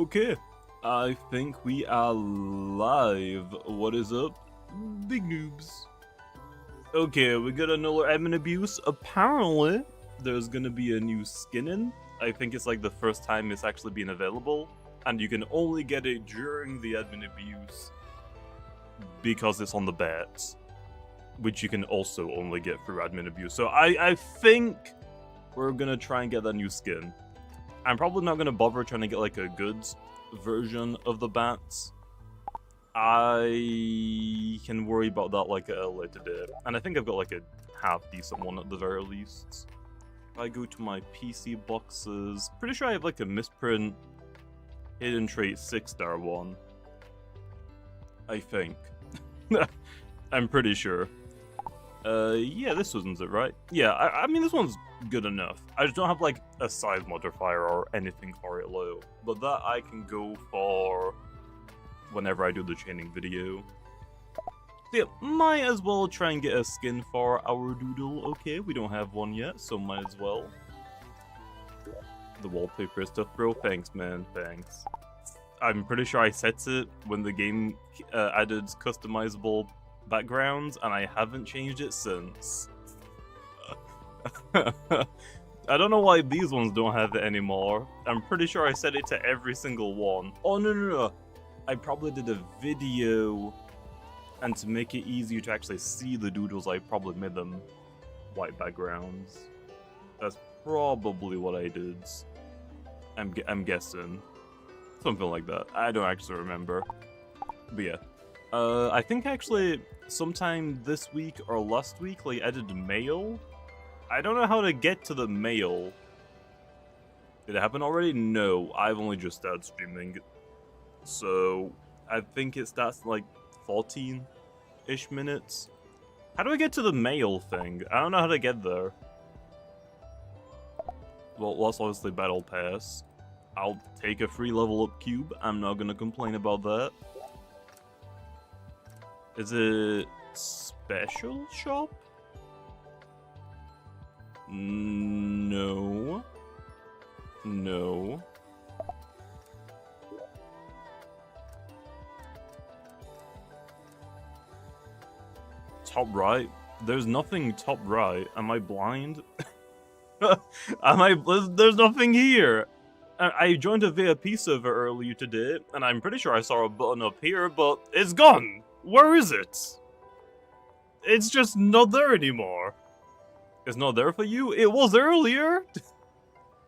Okay, I think we are live. What is up, big noobs? Okay, we got another admin abuse. Apparently, there's gonna be a new skin in. I think it's like the first time it's actually been available, and you can only get it during the admin abuse because it's on the bets, which you can also only get through admin abuse. So I think we're gonna try and get that new skin. I'm probably not gonna bother trying to get like a good version of the bats. I can worry about that like at a later date, and I think I've got like a half decent one at the very least. If I go to my PC boxes, pretty sure I have like a misprint hidden trait 6-star one. I think. I'm pretty sure. Yeah, this wasn't it, right? Yeah, I mean, this one's good enough. I just don't have, like, a size modifier or anything for it low. But that I can go for whenever I do the chaining video. So yeah, might as well try and get a skin for our Doodle. Okay, we don't have one yet, so might as well. The wallpaper stuff, bro. Thanks, man. Thanks. I'm pretty sure I set it when the game added customizable backgrounds, and I haven't changed it since. I don't know why these ones don't have it anymore. I'm pretty sure I set it to every single one. Oh, no. I probably did a video, and to make it easier to actually see the doodles, I probably made them white backgrounds. That's probably what I did. I'm guessing. Something like that. I don't actually remember. But yeah. I think actually sometime this week or last week, like, I did mail. I don't know how to get to the mail. Did it happen already? No, I've only just started streaming. So, I think it starts in like 14-ish minutes. How do I get to the mail thing? I don't know how to get there. Well, that's obviously Battle Pass. I'll take a free level up cube. I'm not gonna complain about that. Is it special shop? No. No. Top right? There's nothing top right. Am I blind? There's nothing here. I joined a VIP server earlier today, and I'm pretty sure I saw a button up here, but it's gone. Where is it? It's just not there anymore. It's not there for you? It was earlier.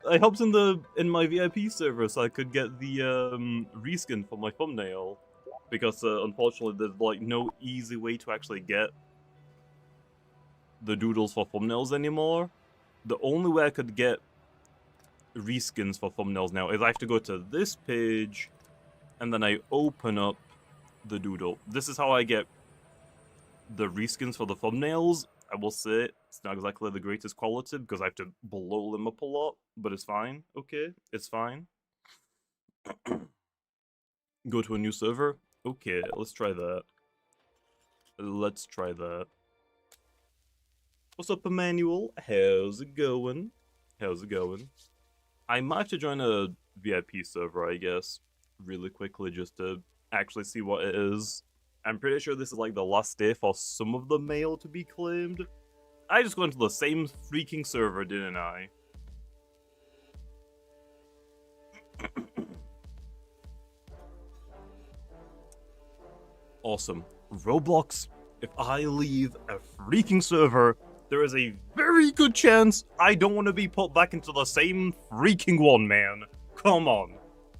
I hopped in my VIP server so I could get the reskin for my thumbnail, because unfortunately there's like no easy way to actually get the doodles for thumbnails anymore. The only way I could get reskins for thumbnails now is I have to go to this page, and then I open up the doodle. This is how I get the reskins for the thumbnails. I will say it's not exactly the greatest quality because I have to blow them up a lot, but it's fine. Okay, it's fine. Go to a new server. Okay, let's try that. Let's try that. What's up, Emmanuel? How's it going? How's it going? I might have to join a VIP server, I guess, really quickly just to actually see what it is. I'm pretty sure this is like the last day for some of the mail to be claimed. I just went to the same freaking server, didn't I? Awesome. Roblox, if I leave a freaking server, there is a very good chance I don't want to be put back into the same freaking one, man. Come on.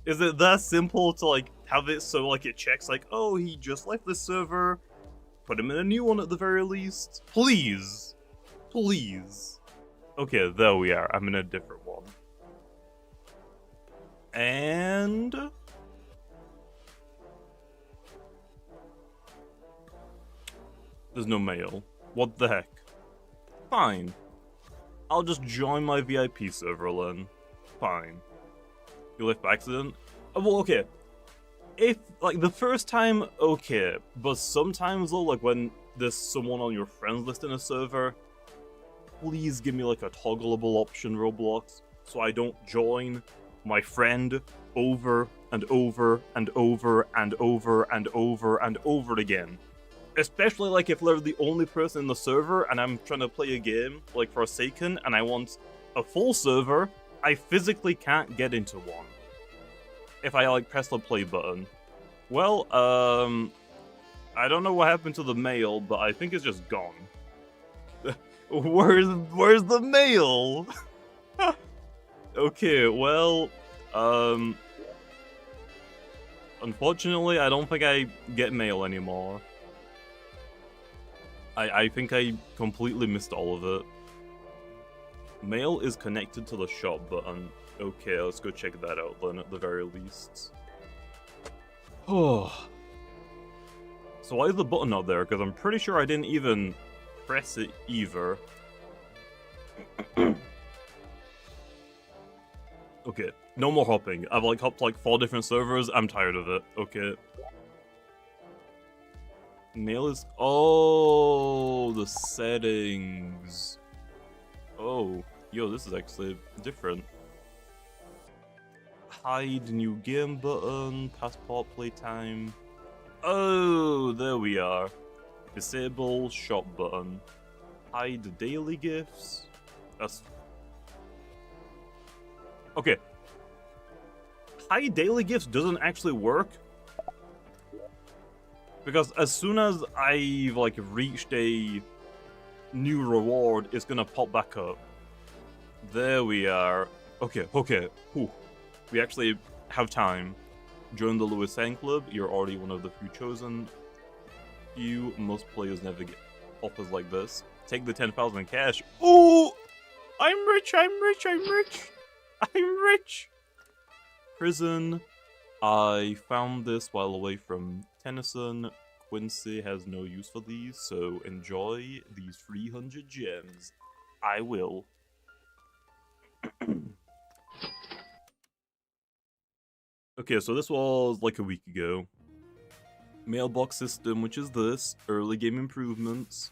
Is it that simple to, like, have it so, like, it checks, like, oh, he just left the server, put him in a new one at the very least? Please. Please. Okay, there we are. I'm in a different one. And... there's no mail. What the heck? Fine. I'll just join my VIP server then. Fine. You left by accident? Well, okay. If, like, the first time, okay. But sometimes, though, like, when there's someone on your friends list in a server, please give me, like, a toggleable option, Roblox, so I don't join my friend over and over and over and over and over and over again. Especially like if they're the only person in the server and I'm trying to play a game like Forsaken and I want a full server, I physically can't get into one if I like press the play button. Well, I don't know what happened to the mail, but I think it's just gone. Where's the mail? Okay, well, unfortunately, I don't think I get mail anymore. I think I completely missed all of it. Mail is connected to the shop button. Okay, let's go check that out then at the very least. Oh. So why is the button not there? Because I'm pretty sure I didn't even press it either. Okay, no more hopping. I've like hopped like 4 different servers. I'm tired of it. Okay. Mail is... Oh, the settings. Oh, yo, this is actually different. Hide new game button, passport playtime. Oh, there we are. Disable shop button. Hide daily gifts. That's... Okay. Hide daily gifts doesn't actually work. Because as soon as I've like reached a new reward, it's gonna pop back up. There we are. Okay. Whew. We actually have time. Join the Lewis Fan Club. You're already one of the few chosen. Most players never get offers like this. Take the 10,000 cash. Ooh! I'm rich! Prison. I found this while away from Tennyson. Quincy has no use for these, so enjoy these 300 gems. I will. Okay, so this was like a week ago. Mailbox system, which is this. Early game improvements.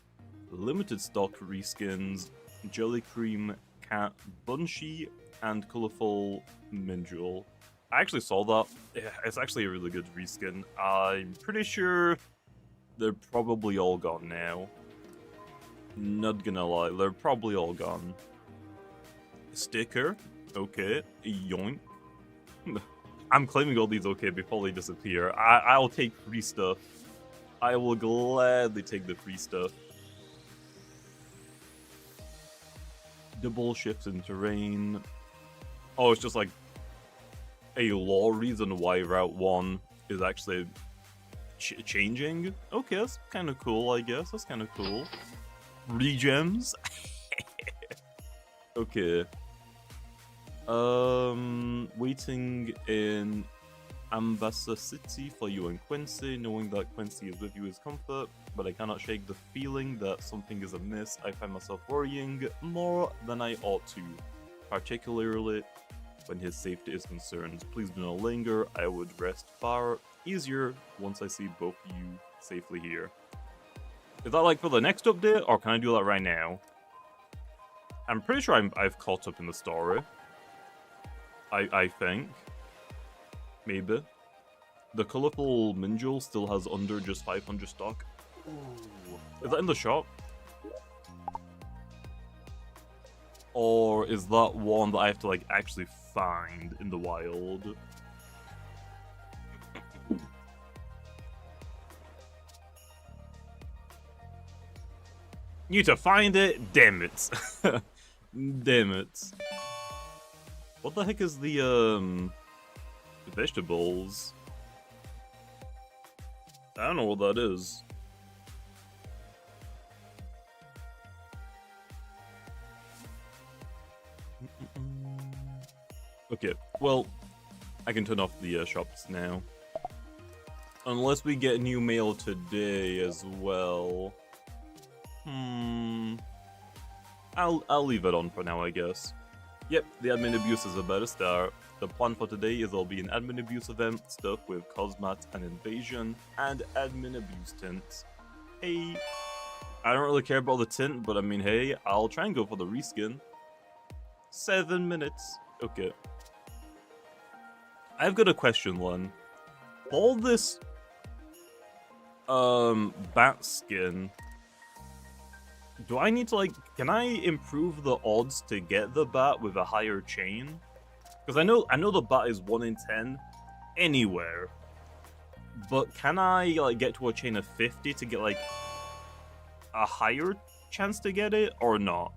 Limited stock reskins. Jelly cream, cat, bunchy, and colorful minjul. I actually saw that. It's actually a really good reskin. I'm pretty sure they're probably all gone now. Not gonna lie, they're probably all gone. Sticker. Okay. Yoink. I'm claiming all these okay before they disappear. I'll take free stuff. I will gladly take the free stuff. Double shifts in terrain. Oh, it's just like a law reason why Route 1 is actually changing. Okay, that's kind of cool, I guess. That's kind of cool. Regems. Okay. Waiting in Ambassa City for you and Quincy, knowing that Quincy is with you is comfort, but I cannot shake the feeling that something is amiss. I find myself worrying more than I ought to, particularly when his safety is concerned. Please do not linger. I would rest far easier once I see both you safely here. Is that like for the next update, or can I do that right now? I'm pretty sure I've caught up in the story. I think. Maybe. The colorful minjul still has under just 500 stock. Ooh. Is that in the shop? Or is that one that I have to like actually find in the wild? You need to find it? Damn it. Damn it. What the heck is the vegetables? I don't know what that is. Okay, well, I can turn off the shops now. Unless we get new mail today as well. I'll leave it on for now, I guess. Yep, the admin abuse is about to start. The plan for today is there'll be an admin abuse event, stuff with Cosmat and Invasion, and admin abuse tints. Hey, I don't really care about the tint, but I mean, hey, I'll try and go for the reskin. 7 minutes. Okay. I've got a question, Len. All this bat skin, do I need to, like, can I improve the odds to get the bat with a higher chain? Because I know the bat is 1 in 10 anywhere. But can I, like, get to a chain of 50 to get, like, a higher chance to get it, or not?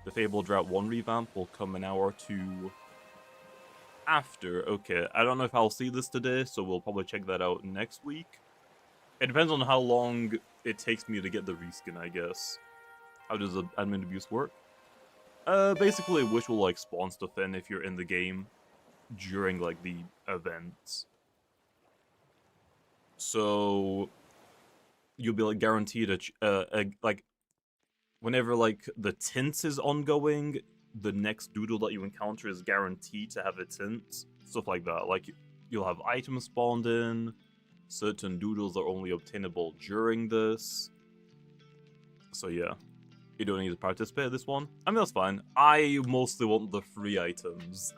The Fable Drought 1 revamp will come an hour or two after. Okay, I don't know if I'll see this today, so we'll probably check that out next week. It depends on how long it takes me to get the reskin, I guess. How does the admin abuse work? Basically, Wish will, like, spawn stuff in if you're in the game during, like, the events. So you'll be, like, guaranteed like, whenever, like, the tint is ongoing, the next doodle that you encounter is guaranteed to have a tint. Stuff like that. Like, you'll have items spawned in. Certain doodles are only obtainable during this. So yeah, you don't need to participate in this one. I mean, that's fine. I mostly want the free items.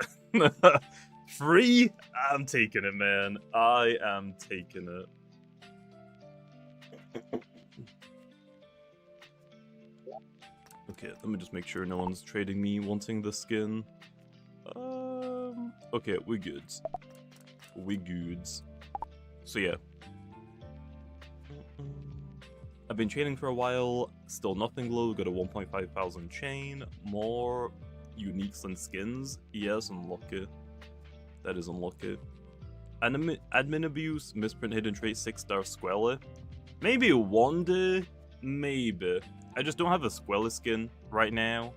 Free? I'm taking it, man. I am taking it. Okay, let me just make sure no one's trading me wanting the skin. Okay, we good. We goods. So yeah. I've been training for a while, still nothing low, got a 1.5 thousand chain, more uniques and skins. Yes, unlucky. That is unlucky. Admin abuse, misprint hidden trait, 6-star Squella. Maybe one day, maybe. I just don't have a Squella skin right now,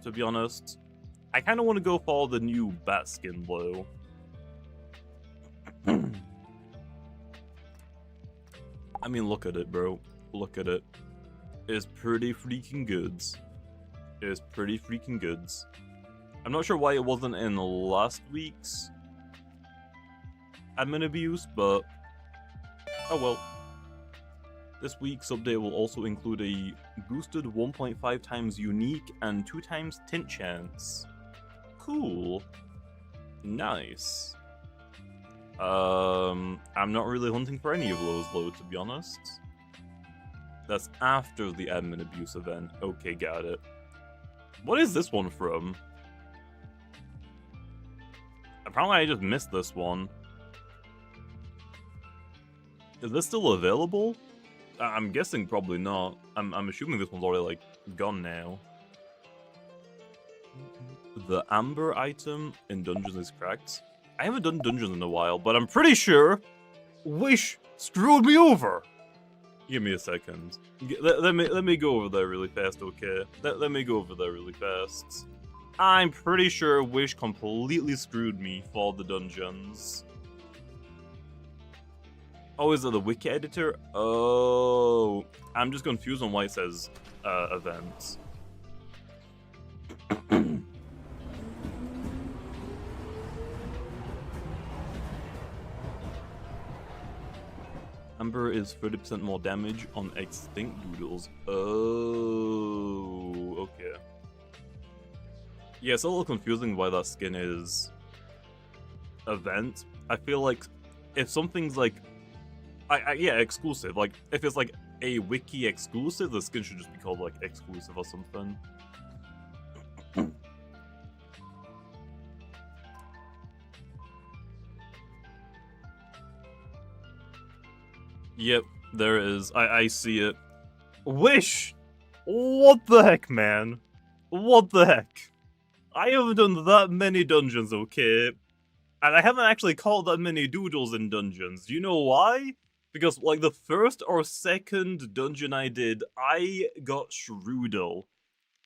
to be honest. I kind of want to go for the new bat skin though. I mean, look at it, bro. Look at it. It's pretty freaking goods. It's pretty freaking goods. I'm not sure why it wasn't in last week's admin abuse, but oh well. This week's update will also include a boosted 1.5 times unique and 2 times tint chance. Cool. Nice. I'm not really hunting for any of those though, to be honest. That's after the admin abuse event. Okay, got it. What is this one from? Apparently I just missed this one. Is this still available? I'm guessing probably not. I'm assuming this one's already, like, gone now. The amber item in dungeons is cracked. I haven't done dungeons in a while, but I'm pretty sure Wish screwed me over. Give me a second. Let me go over there really fast, okay? Let me go over there really fast. I'm pretty sure Wish completely screwed me for the dungeons. Oh, is it the wiki editor? Oh, I'm just confused on why it says events. Amber is 30% more damage on extinct doodles. Oh, okay. Yeah, it's a little confusing why that skin is event. I feel like if something's like, yeah, exclusive. Like if it's like a wiki exclusive, the skin should just be called like exclusive or something. Yep, there it is. I see it. Wish! What the heck, man? What the heck? I haven't done that many dungeons, okay? And I haven't actually caught that many doodles in dungeons. Do you know why? Because, like, the first or second dungeon I did, I got Strudel.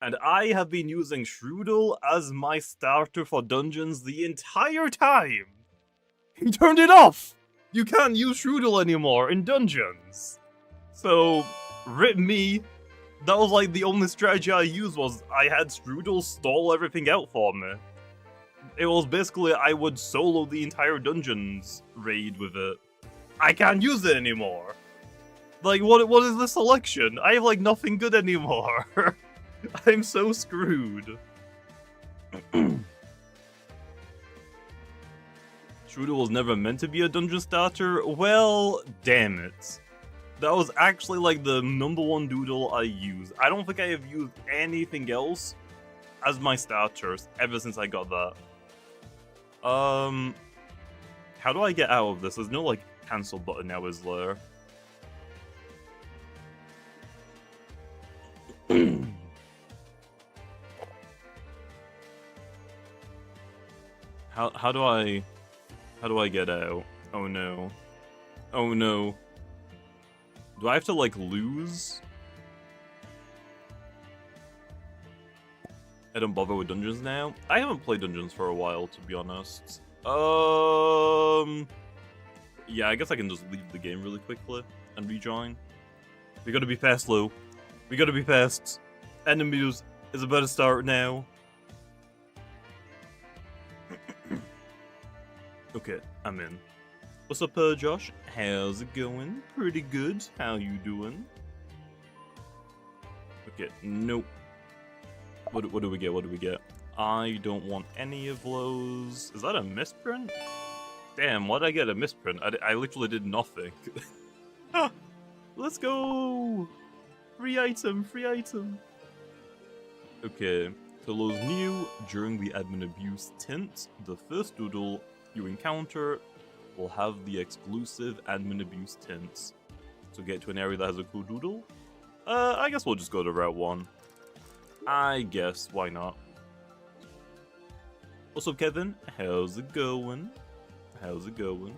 And I have been using Strudel as my starter for dungeons the entire time! He turned it off! You can't use Strudel anymore in dungeons. So, rip me. That was like the only strategy I used was I had Strudel stall everything out for me. It was basically I would solo the entire dungeons raid with it. I can't use it anymore. Like, what is this selection? I have like nothing good anymore. I'm so screwed. Doodle was never meant to be a dungeon starter? Well, damn it. That was actually like the #1 Doodle I used. I don't think I have used anything else as my starters ever since I got that. How do I get out of this? There's no like cancel button now, is there? How do I get out? Oh no. Oh no. Do I have to like lose? I don't bother with dungeons now. I haven't played dungeons for a while, to be honest. Yeah, I guess I can just leave the game really quickly and rejoin. We gotta be fast, Lou. We gotta be fast. Enemies is about to start now. Okay, I'm in. What's up, Josh? How's it going? Pretty good. How you doing? Okay, nope. What do we get? What do we get? I don't want any of those. Is that a misprint? Damn, why did I get a misprint? I literally did nothing. Let's go! Free item, free item. Okay, so those new during the admin abuse tint. The first Doodle you encounter will have the exclusive admin abuse tints. So get to an area that has a cool Doodle. I guess we'll just go to Route 1. I guess, why not? What's up, Kevin? How's it going? How's it going?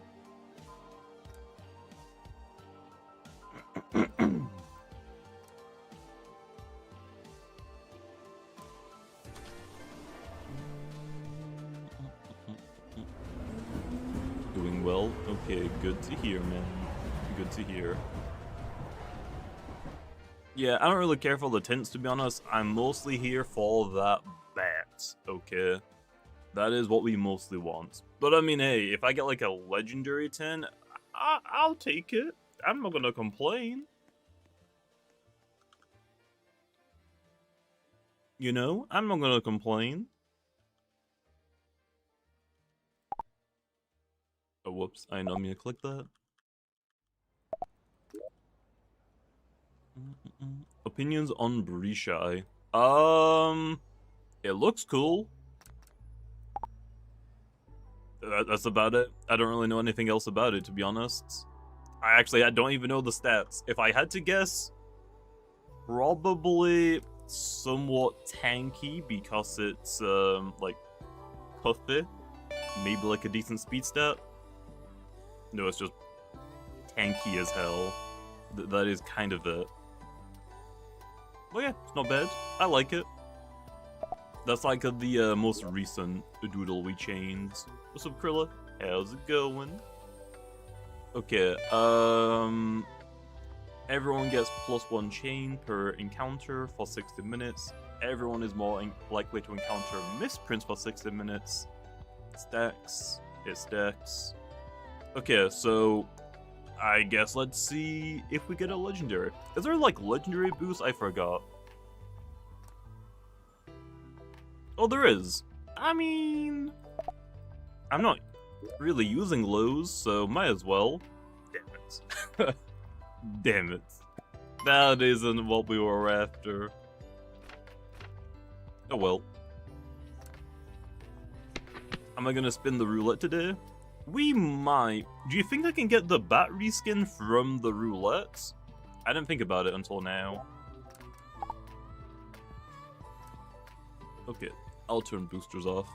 Doing well? Okay, good to hear, man. Good to hear. Yeah, I don't really care for the tints, to be honest. I'm mostly here for that bat, okay? That is what we mostly want. But I mean, hey, if I get like a legendary tint, I'll take it. I'm not gonna complain. You know, I'm not gonna complain. Oh, whoops. I know I'm gonna click that. Opinions on Brishai. It looks cool. That's about it. I don't really know anything else about it, to be honest. I don't even know the stats. If I had to guess, probably somewhat tanky because it's, like, puffy. Maybe like a decent speed stat. No, it's just tanky as hell. That is kind of it. Well, yeah, it's not bad. I like it. That's like the most recent Doodle we changed. What's up, Krilla? How's it going? Okay, everyone gets +1 chain per encounter for 60 minutes. Everyone is more likely to encounter misprints for 60 minutes. Stacks. It stacks. Okay, so I guess let's see if we get a legendary. Is there like legendary boost? I forgot. Oh, there is. I mean, I'm not really using lows, so might as well. Damn it. Damn it. That isn't what we were after. Oh well. Am I gonna spin the roulette today? We might. Do you think I can get the bat reskin from the roulette? I didn't think about it until now. Okay, I'll turn boosters off.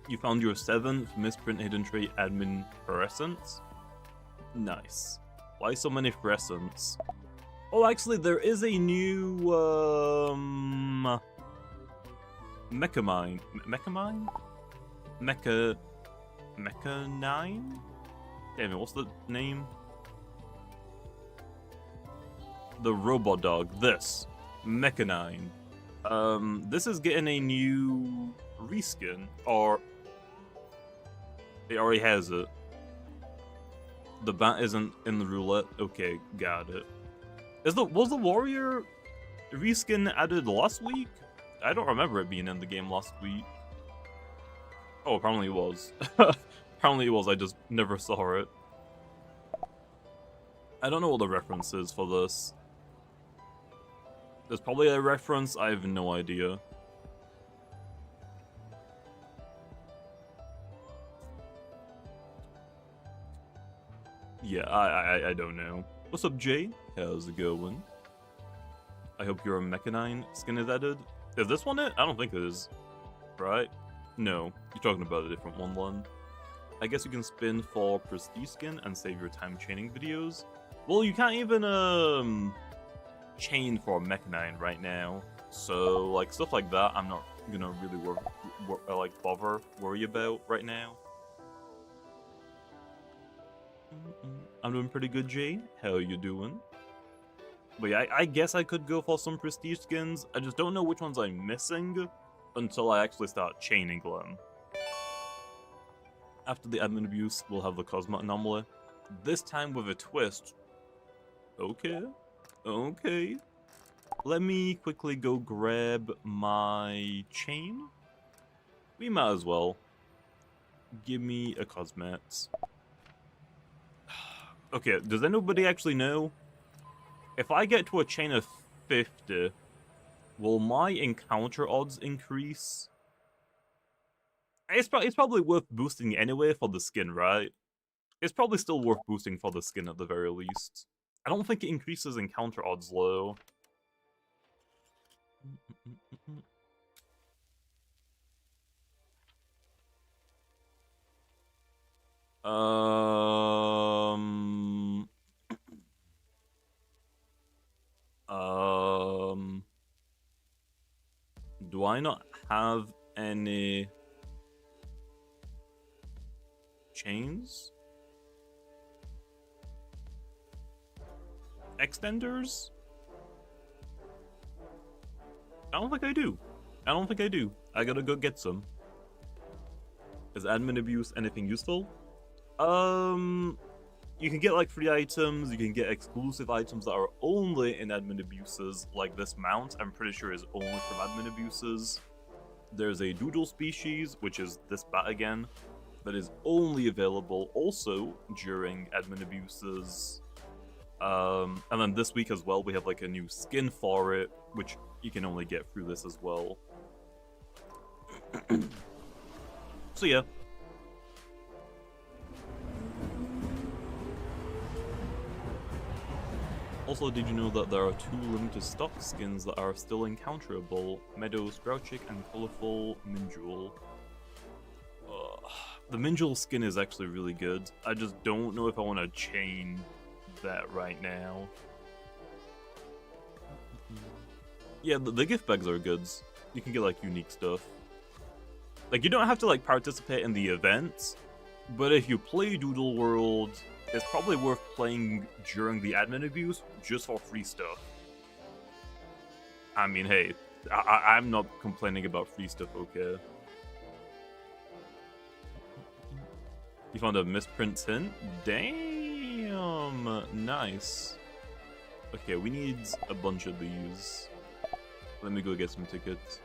You found your 7th misprint hidden trait admin fluorescence? Nice. Why so many fluorescents? Oh, actually, there is a new, Mechamine? Mecha 9? Damn it, what's the name? The robot dog, this. Mecha 9. This is getting a new reskin, or it already has it. The bat isn't in the roulette. Okay, got it. Was the warrior reskin added last week? I don't remember it being in the game last week. Oh, apparently it was. Apparently it was, I just never saw it. I don't know what the reference is for this. There's probably a reference, I have no idea. Yeah, I don't know. What's up, Jay? How's it going? I hope your Mechanine skin is added. Is this one it? I don't think it is. Right? No, you're talking about a different one. I guess you can spin for prestige skin and save your time chaining videos. Well, you can't even chain for Mechanine right now. So like stuff like that, I'm not gonna really worry about right now. I'm doing pretty good, Jay. How you doing? But yeah, I guess I could go for some prestige skins. I just don't know which ones I'm missing until I actually start chaining them. After the admin abuse, we'll have the Cosmat anomaly. This time with a twist. Okay. Okay. Let me quickly go grab my chain. We might as well. Give me a Cosmat. Okay, does anybody actually know? If I get to a chain of 50, will my encounter odds increase? It's probably worth boosting anyway for the skin, right? It's probably still worth boosting for the skin at the very least. I don't think it increases encounter odds, though. Do I not have any chains? Extenders? I don't think I do. I don't think I do. I gotta go get some. Is admin abuse anything useful? You can get like free items, you can get exclusive items that are only in admin abuses, like this mount, I'm pretty sure is only from admin abuses. There's a Doodle species, which is this bat again, that is only available also during admin abuses. And then this week as well, we have like a new skin for it, which you can only get through this as well. So yeah. Also, did you know that there are 2 limited stock skins that are still encounterable? Meadow Sprouchick and Colorful Minjul. The Minjul skin is actually really good. I just don't know if I want to chain that right now. Yeah, the gift bags are good. You can get like unique stuff. Like, you don't have to like participate in the event, but if you play Doodle World, it's probably worth playing during the admin abuse just for free stuff. I mean, hey, I'm not complaining about free stuff, okay? You found a misprint hint? Damn, nice. Okay, we need a bunch of these. Let me go get some tickets.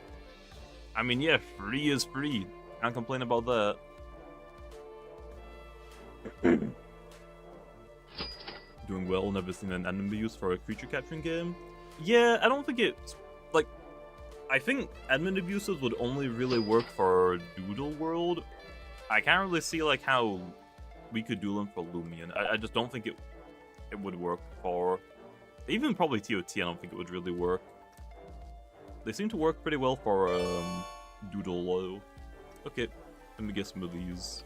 I mean, yeah, free is free. Can't complain about that. Doing well, never seen an admin abuse for a creature capturing game. Yeah, I don't think it's like, I think admin abuses would only really work for Doodle World. I can't really see like how we could do them for Lumion. I just don't think it would work for, even probably TOT. I don't think it would really work. They seem to work pretty well for Doodle though. Okay, let me get some of these.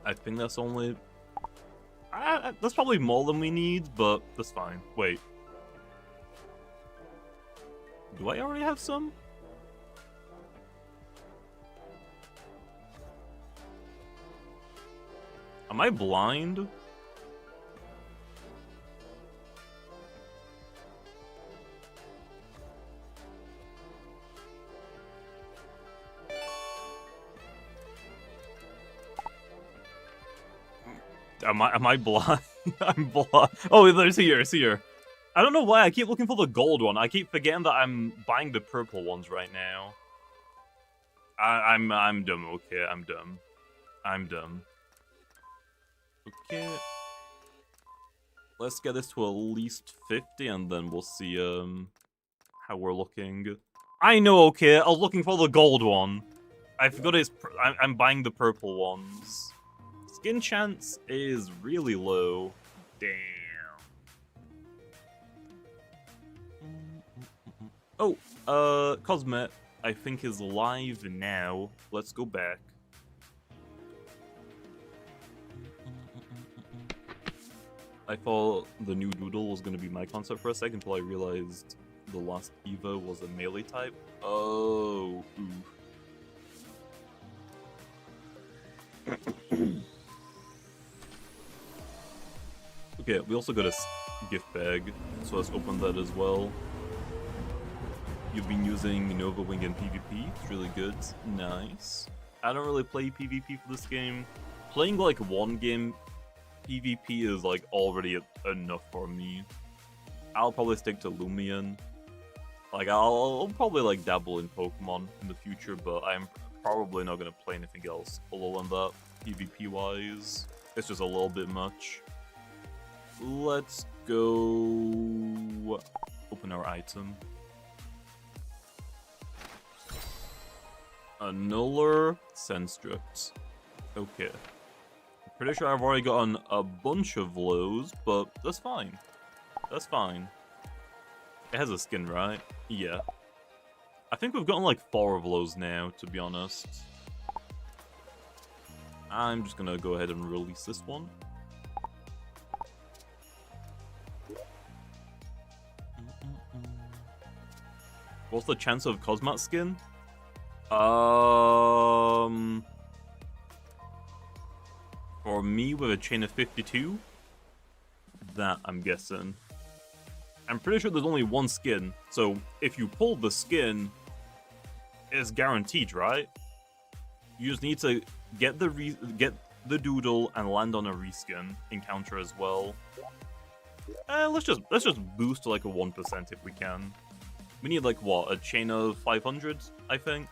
I think that's only... that's probably more than we need, but that's fine. Wait. Do I already have some? Am I blind? Am I blind? I'm blind. Oh, there's here, it's here. I don't know why I keep looking for the gold one. I keep forgetting that I'm buying the purple ones right now. I'm dumb, okay, I'm dumb. I'm dumb. Okay. Let's get this to at least 50 and then we'll see how we're looking. I know, okay, I was looking for the gold one. I forgot I'm buying the purple ones. Skin chance is really low. Damn. Oh, Cosmat, I think is live now. Let's go back. I thought the new Doodle was going to be my concept for a second until I realized the last Evo was a melee type. Oh, Okay, we also got a gift bag, so let's open that as well. You've been using Nova Wing in PvP, it's really good. Nice. I don't really play PvP for this game. Playing like one game PvP is like already enough for me. I'll probably stick to Lumion. Like I'll probably like dabble in Pokemon in the future, but I'm probably not gonna play anything else other than that PvP wise. It's just a little bit much. Let's go open our item. Annular Sandstruct. Okay. Pretty sure I've already gotten a bunch of lows, but that's fine. That's fine. It has a skin, right? Yeah. I think we've gotten like 4 of those now, to be honest. I'm just gonna go ahead and release this one. What's the chance of Cosmat skin? For me, with a chain of 52? That, I'm guessing. I'm pretty sure there's only one skin, so if you pull the skin, it's guaranteed, right? You just need to get the Doodle and land on a reskin encounter as well. Let's just boost to like a 1% if we can. We need like what, a chain of 500, I think.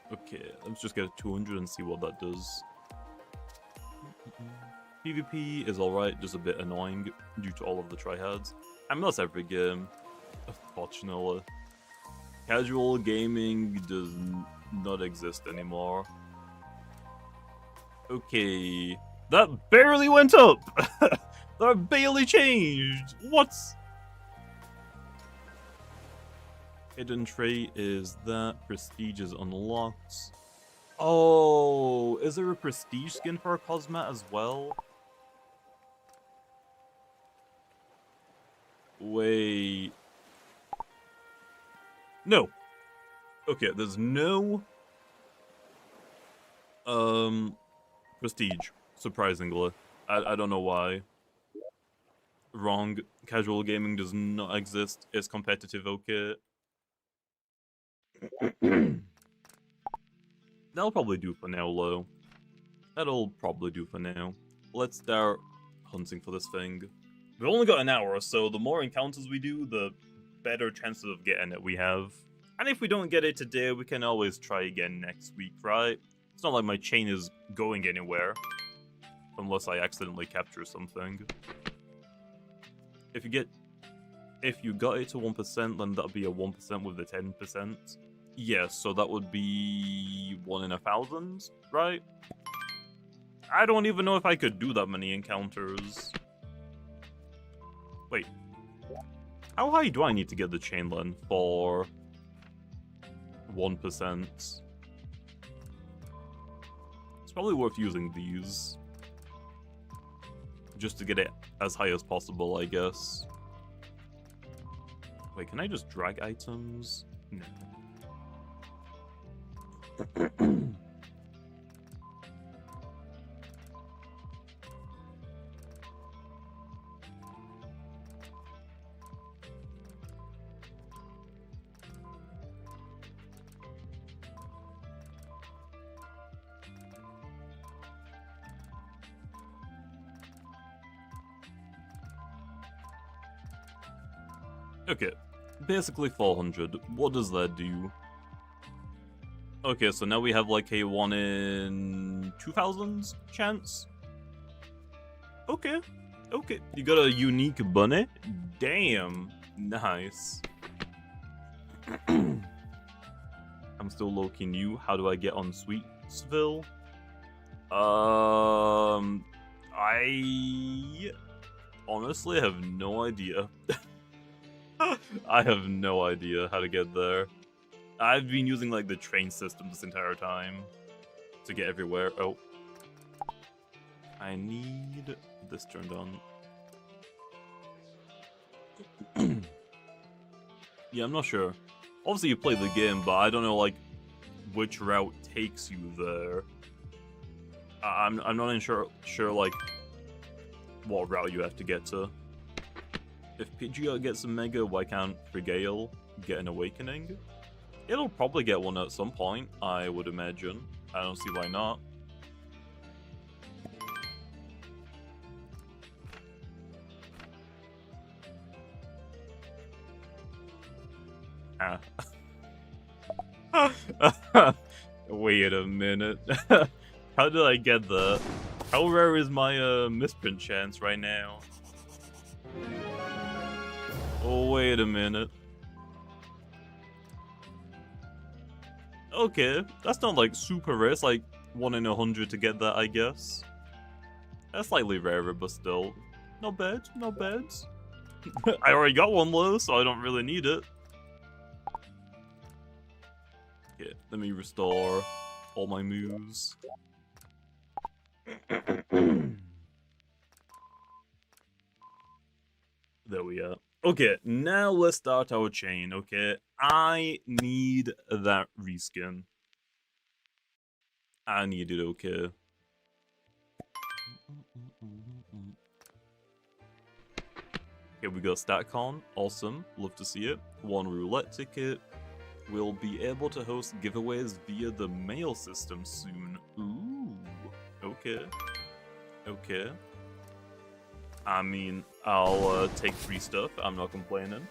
Okay, let's just get 200 and see what that does. PvP is alright, just a bit annoying due to all of the tryhards. I mean, that's every game, unfortunately. Casual gaming does not exist anymore. Okay, that barely went up! That barely changed! What? Hidden trait is that prestige is unlocked. Oh, is there a prestige skin for a Cosmat as well? Wait. No. Okay, there's no prestige, surprisingly. I don't know why. Wrong. Casual gaming does not exist. It's competitive, okay. That'll probably do for now, though. That'll probably do for now. Let's start hunting for this thing. We've only got an hour, so the more encounters we do, the better chances of getting it we have. And if we don't get it today, we can always try again next week, right? It's not like my chain is going anywhere. Unless I accidentally capture something. If you got it to 1%, then that'd be a 1% with the 10%. Yes, so that would be 1 in 1,000, right? I don't even know if I could do that many encounters. Wait. How high do I need to get the chain length for 1%? It's probably worth using these. Just to get it as high as possible, I guess. Wait, can I just drag items? No. Okay, basically 400. What does that do? Okay, so now we have like a 1 in 2,000 chance. Okay, okay. You got a unique bunny? Damn, nice. I'm still low-key new. How do I get on Sweetsville? I honestly have no idea. I have no idea how to get there. I've been using like the train system this entire time to get everywhere. Oh. I need this turned on. Yeah, I'm not sure. Obviously you play the game, but I don't know like which route takes you there. I'm not even sure like what route you have to get to. If Pidgeot gets a Mega, why can't Frigale get an Awakening? It'll probably get one at some point, I would imagine. I don't see why not. Ah. Wait a minute. How did I get that? How rare is my misprint chance right now? Oh, wait a minute. Okay, that's not like super rare. It's like 1 in 100 to get that, I guess. That's slightly rarer, but still. Not bad, not bad. I already got one though, so I don't really need it. Okay, let me restore all my moves. There we are. Okay, now let's start our chain, okay? I need that reskin. I need it, okay? Okay, we got StatCon. Awesome. Love to see it. 1 roulette ticket. We'll be able to host giveaways via the mail system soon. Ooh. Okay. Okay. I mean, I'll take free stuff. I'm not complaining.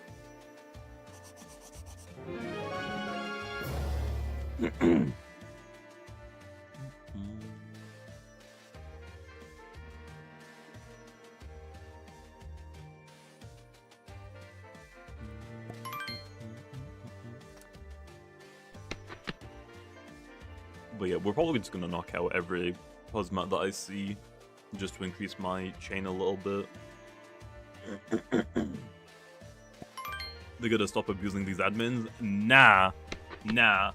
But yeah, we're probably just gonna knock out every Cosmat that I see, just to increase my chain a little bit. They're gonna stop abusing these admins? Nah. Nah.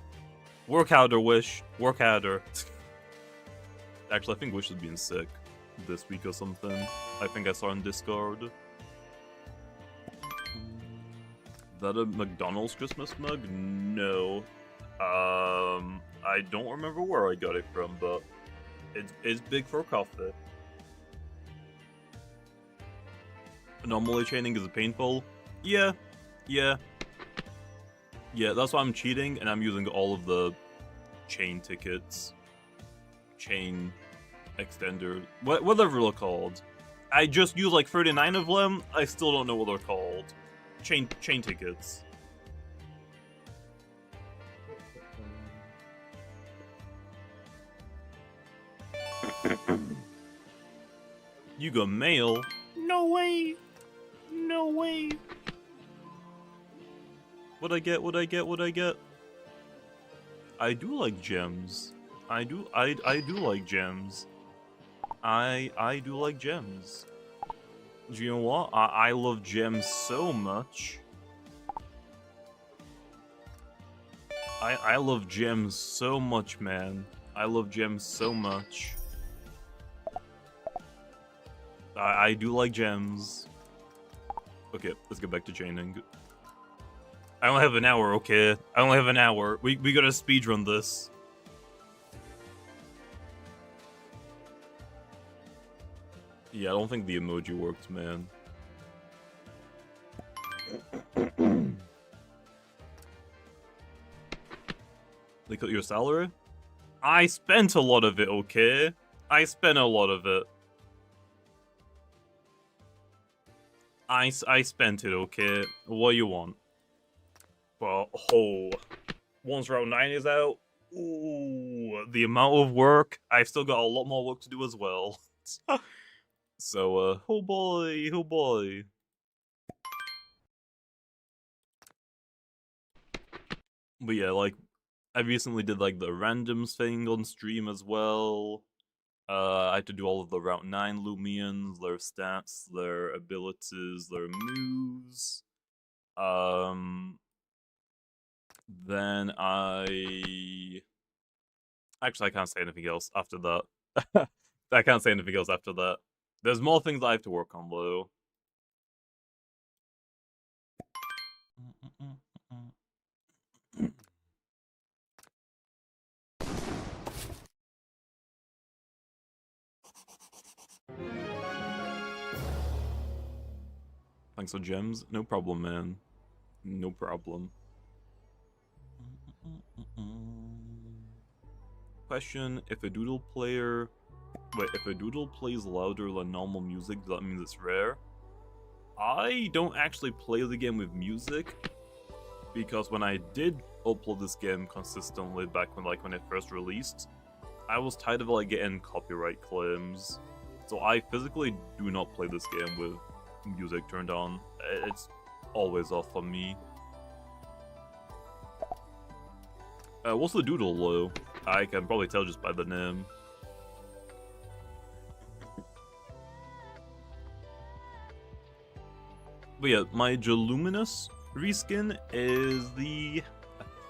Work harder, Wish. Work harder. Actually, I think Wish is being sick this week or something. I think I saw on Discord. Is that a McDonald's Christmas mug? No. I don't remember where I got it from, but it's big for coffee. Anomaly chaining is painful. Yeah. Yeah, that's why I'm cheating, and I'm using all of the chain tickets. Chain extender. Whatever they're called. I just use like 39 of them. I still don't know what they're called. Chain tickets. You got mail? No way! No way! What'd I get? What'd I get? What'd I get? I do like gems. I do like gems. I do like gems. Do you know what? I love gems so much. I love gems so much, man. I love gems so much. I do like gems. Okay, let's get back to chaining. I only have an hour, okay? I only have an hour. We gotta speedrun this. Yeah, I don't think the emoji works, man. They cut your salary? I spent a lot of it, okay? I spent a lot of it. I spent it, okay? What do you want? Well, once round 9 is out, ooh, the amount of work, I've still got a lot more work to do as well. So, oh boy, oh boy. But yeah, like, I recently did, like, the randoms thing on stream as well. I had to do all of the Route 9 Lumians, their stats, their abilities, their moves. Then Actually, I can't say anything else after that. I can't say anything else after that. There's more things I have to work on, though. Thanks for gems. No problem, man. No problem. Question, if a Doodle player... Wait, if a Doodle plays louder than normal music, does that mean it's rare? I don't actually play the game with music, because when I did upload this game consistently back when it first released, I was tired of like getting copyright claims. So I physically do not play this game with music turned on. It's always off on me. What's the Doodle, though? I can probably tell just by the name. But yeah, my Joluminous reskin is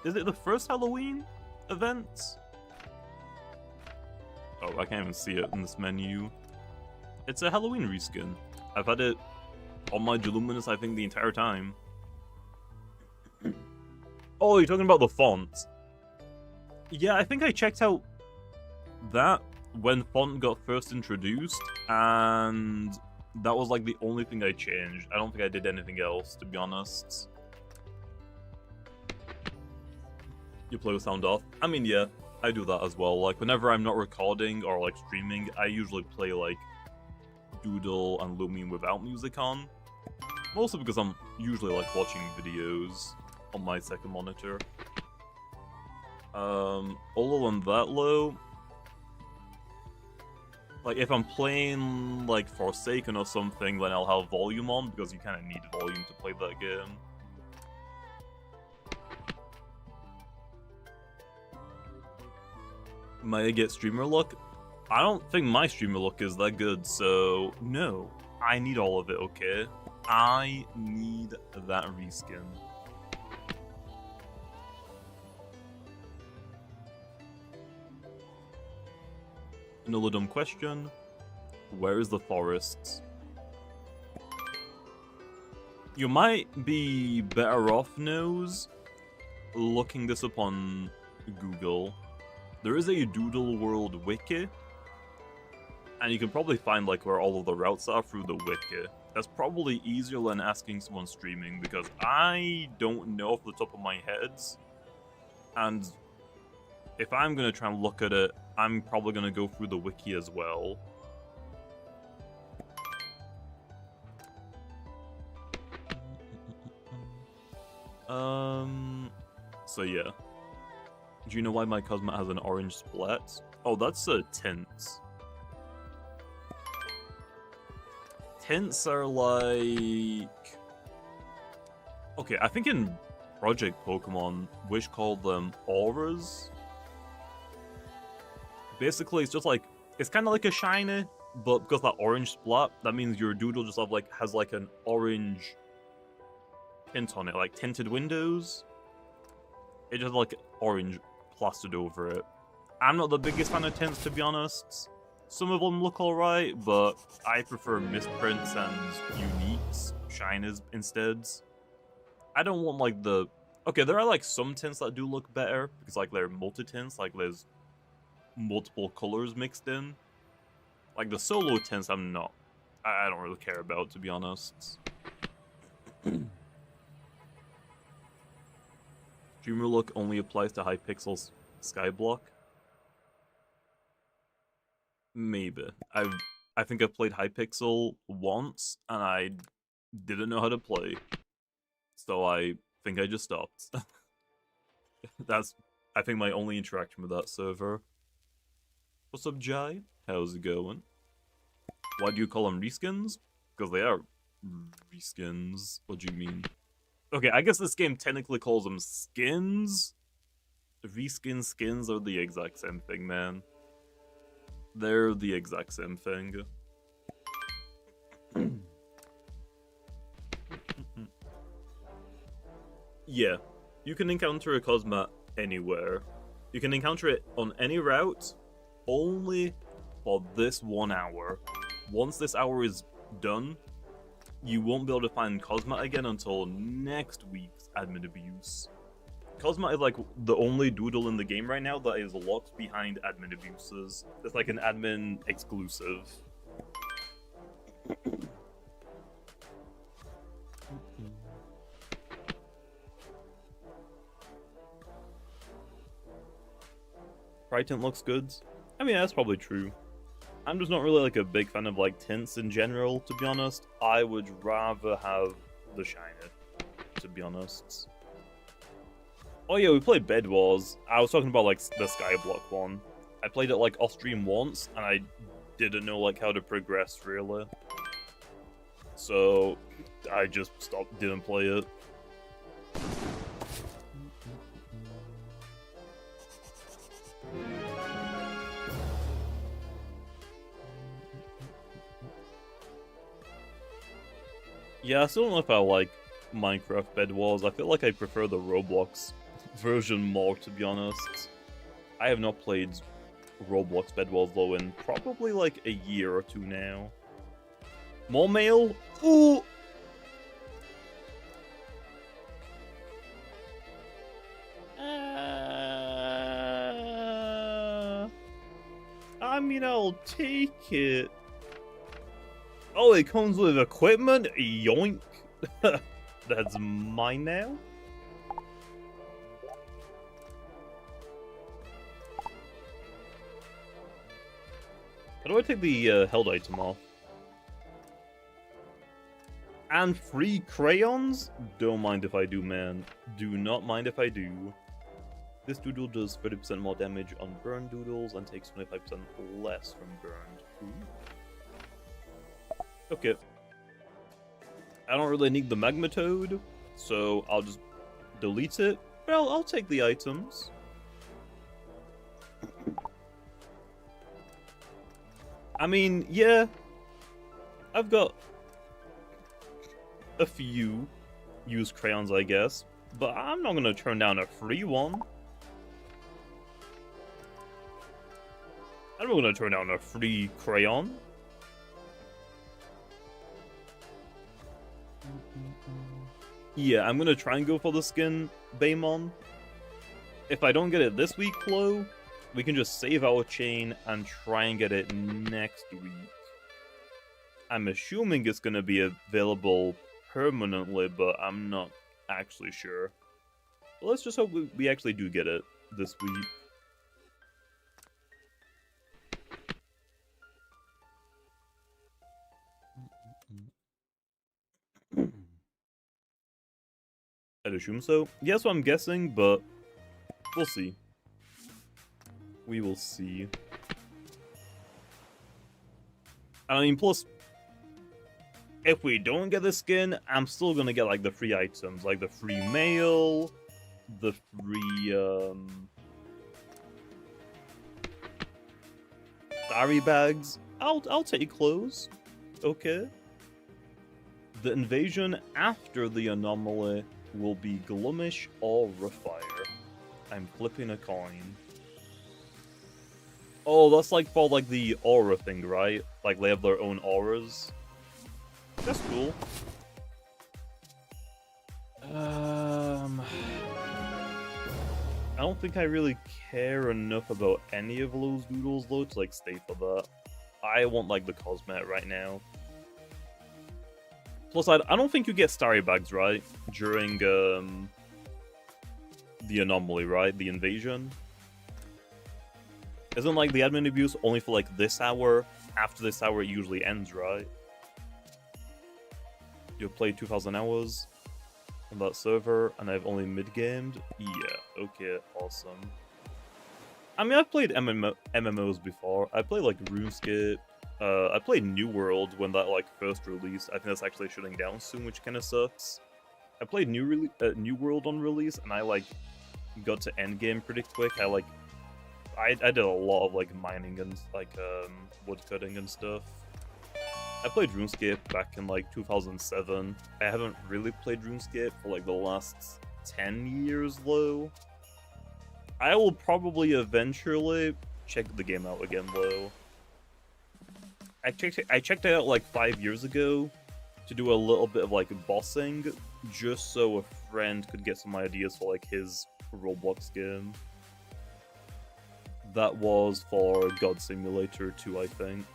Is it the first Halloween event? Oh, I can't even see it in this menu. It's a Halloween reskin. I've had it on my Joluminous, I think, the entire time. Oh, you're talking about the font? Yeah, I think I checked out that when font got first introduced, and that was like the only thing I changed. I don't think I did anything else, to be honest. You play with sound off? I mean, yeah, I do that as well. Like, whenever I'm not recording or like streaming, I usually play like Doodle and Lumion without music on. Mostly because I'm usually like watching videos on my second monitor. Other than that, though, like if I'm playing like Forsaken or something, then I'll have volume on because you kind of need volume to play that game. Might I get streamer luck? I don't think my streamer luck is that good, so no. I need all of it, okay? I need that reskin. Another dumb question. Where is the forest? You might be better off, Nose, looking this up on Google. There is a Doodle World wiki, and you can probably find like where all of the routes are through the wiki. That's probably easier than asking someone streaming, because I don't know off the top of my head. And if I'm gonna try and look at it, I'm probably gonna go through the wiki as well. So yeah. Do you know why my Cosmat has an orange splat? Oh, that's a tint. Tints are like... Okay, I think in Project Pokemon, Wish called them auras. Basically, it's just like... It's kind of like a shiny, but because that orange splat, that means your Doodle just has like an orange tint on it, like tinted windows. It just like orange plastered over it. I'm not the biggest fan of tints, to be honest. Some of them look alright, but I prefer misprints and uniques, shinies instead. I don't want like the... Okay, there are like some tints that do look better, because like they're multi-tints, like there's multiple colors mixed in. Like the solo tints I'm not I don't really care about, to be honest. Dreamer look only applies to Hypixel's Skyblock. Maybe. I think I played Hypixel once and I didn't know how to play. So I think I just stopped. That's, I think, my only interaction with that server. What's up, Jai? How's it going? Why do you call them reskins? Because they are reskins. What do you mean? Okay, I guess this game technically calls them skins. Reskin skins are the exact same thing, man. They're the exact same thing. Yeah, you can encounter a Cosmat anywhere. You can encounter it on any route, only for this 1 hour. Once this hour is done, you won't be able to find Cosmat again until next week's admin abuse. Cosmat is like the only Doodle in the game right now that is locked behind admin abuses. It's like an admin exclusive. Brighton looks good. I mean, that's probably true. I'm just not really like a big fan of like tints in general, to be honest. I would rather have the shiner, to be honest. Oh yeah, we played Bed Wars. I was talking about like the Skyblock one. I played it like off stream once, and I didn't know like how to progress really. So I just stopped, didn't play it. Yeah, I still don't know if I like Minecraft Bed Wars. I feel like I prefer the Roblox version more, to be honest. I have not played Roblox Bed Wars though in probably like a year or two now. More mail? Ooh! I mean, I'll take it. Oh, it comes with equipment? Yoink. That's mine now? How do I take the held item off? And free crayons? Don't mind if I do, man. Do not mind if I do. This doodle does 30% more damage on burned doodles and takes 25% less from burned. Ooh. Okay. I don't really need the magma toad, so I'll just delete it. Well, I'll take the items. I mean, yeah. I've got a few used crayons, I guess, but I'm not gonna turn down a free one. I'm not gonna turn down a free crayon. Yeah, I'm gonna try and go for the skin Baemon. If I don't get it this week, Flo, we can just save our chain and try and get it next week. I'm assuming it's gonna be available permanently, but I'm not actually sure. But let's just hope we actually do get it this week. I'd assume so. Yeah, that's what I'm guessing, but we'll see. We will see. I mean, plus, if we don't get the skin, I'm still gonna get, like, the free items. Like, the free mail, the free, Barry bags. I'll take clothes. Okay. The invasion after the anomaly will be Gloomish or Refire. I'm flipping a coin. Oh, that's like for like the aura thing, right? Like they have their own auras. That's cool. I don't think I really care enough about any of those doodles though to like stay for that. I want like the Cosmat right now. Plus, I don't think you get starry bags, right? During the anomaly, right? The invasion. Isn't like the admin abuse only for like this hour? After this hour, it usually ends, right? You've played 2,000 hours on that server, and I've only mid-gamed? Yeah, okay, awesome. I mean, I've played MMOs before. I played like RuneScape. I played New World when that like first released. I think that's actually shutting down soon, which kind of sucks. I played New World on release, and I like got to endgame pretty quick. I did a lot of like mining and like woodcutting and stuff. I played RuneScape back in like 2007. I haven't really played RuneScape for like the last 10 years though. I will probably eventually check the game out again though. I checked it out like 5 years ago to do a little bit of like bossing, just so a friend could get some ideas for like his Roblox game. That was for God Simulator 2, I think.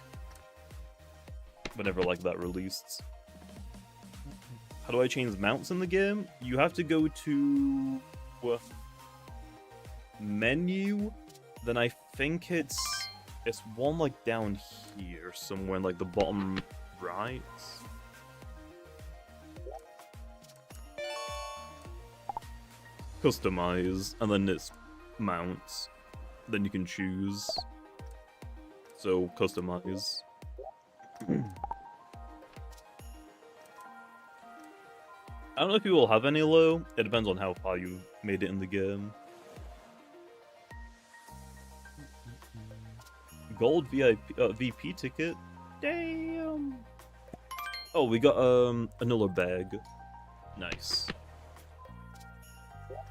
Whenever like that released. How do I change mounts in the game? You have to go to menu. Then I think it's one like down here somewhere in like the bottom right. Customize, and then it's mounts. Then you can choose. So customize. I don't know if you will have any low. It depends on how far you made it in the game. Gold VP ticket. Damn. Oh, we got another bag. Nice.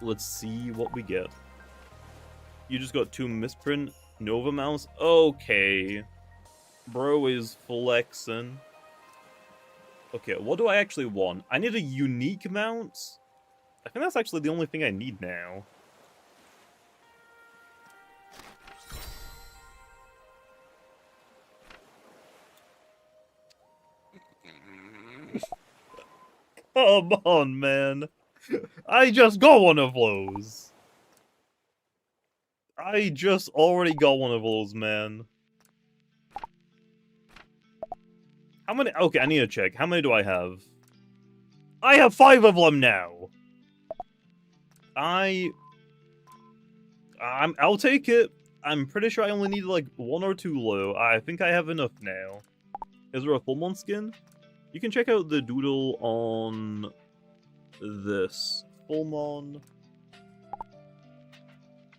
Let's see what we get. You just got 2 misprint Nova mounts. Okay. Bro is flexing. Okay, what do I actually want? I need a unique mount? I think that's actually the only thing I need now. Come on, man. I just got one of those. I just already got one of those, man. How many? Okay, I need to check. How many do I have? I have 5 of them now. I'll take it. I'm pretty sure I only need like 1 or 2 low. I think I have enough now. Is there a full-mon skin? You can check out the Doodle on this. Full-mon.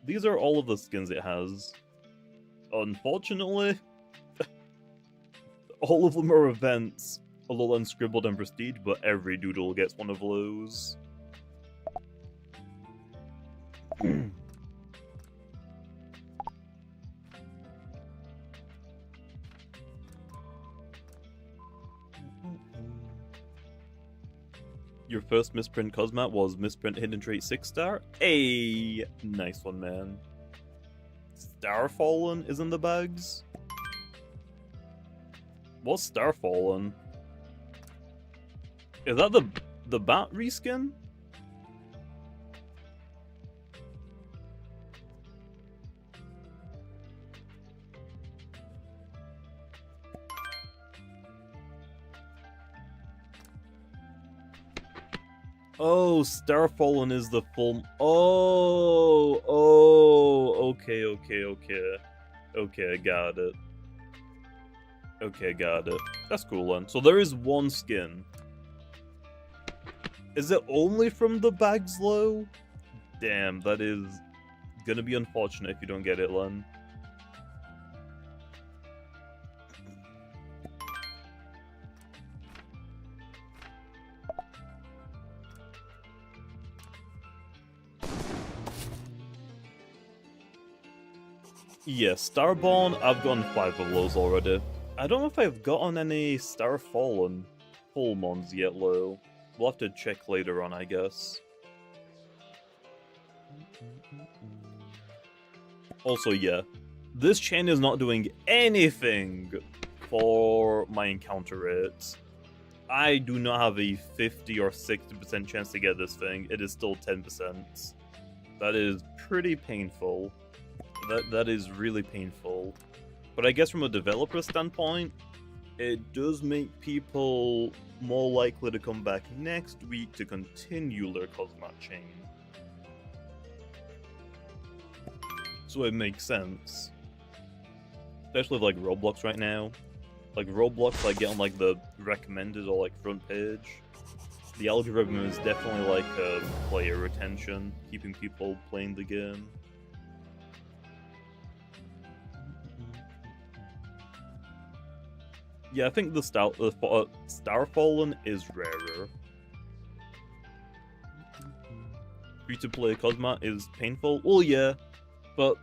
These are all of the skins it has. Unfortunately, all of them are events. A little unscribbled and prestige, but every Doodle gets one of those. Your first misprint Cosmat was misprint Hidden Trait 6-star? Hey, nice one, man. Starfallen is in the bags? What's Starfallen? Is that the bat reskin? Oh, Starfallen is the full... okay. Okay, got it. Okay, got it. That's cool then. So there is one skin. Is it only from the bags low? Damn, that is gonna be unfortunate if you don't get it, Len. Yeah, Starborn, I've gotten 5 of those already. I don't know if I've gotten any Starfallen full-mons yet, though. We'll have to check later on, I guess. Also, yeah, this chain is not doing anything for my encounter rate. I do not have a 50 or 60% chance to get this thing. It is still 10%. That is pretty painful. That is really painful. But I guess from a developer standpoint, it does make people more likely to come back next week to continue their Cosmat chain. So it makes sense. Especially with like Roblox right now. Like Roblox, like get on like the recommended or like front page. The algorithm is definitely like player retention, keeping people playing the game. Yeah, I think the Starfallen is rarer. Free-to-play Cosmat is painful. Well, yeah, but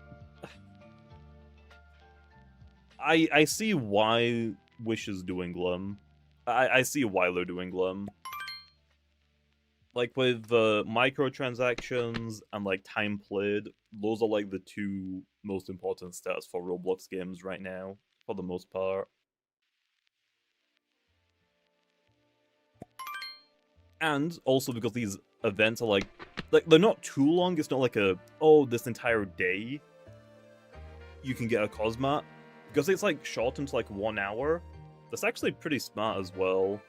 I see why Wish is doing them. I see why they're doing them. Like with the microtransactions and like time played, those are like the two most important stats for Roblox games right now, for the most part. And also because these events are like they're not too long. It's not like this entire day you can get a Cosmat. Because it's like shortened to like 1 hour. That's actually pretty smart as well.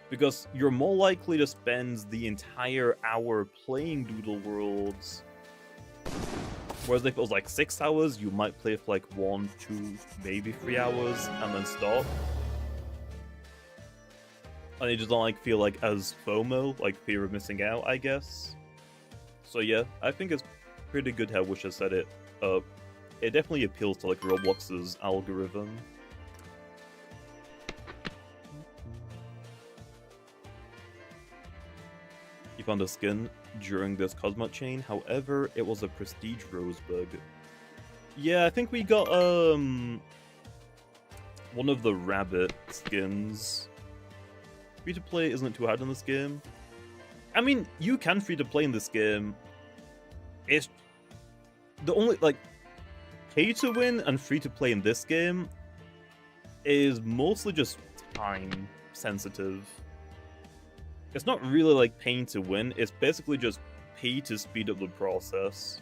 Because you're more likely to spend the entire hour playing Doodle Worlds. Whereas if it was like 6 hours, you might play for like 1, 2, maybe 3 hours and then stop. And it just don't like feel like as FOMO, like fear of missing out, I guess. So yeah, I think it's pretty good how Wish has set it up. It definitely appeals to like Roblox's algorithm. You found a skin during this Cosmat chain, however, it was a prestige rosebud. Yeah, I think we got one of the rabbit skins. Free to play isn't too hard in this game. I mean, you can free to play in this game. It's the only like pay to win and free to play in this game is mostly just time sensitive. It's not really like paying to win, it's basically just pay to speed up the process.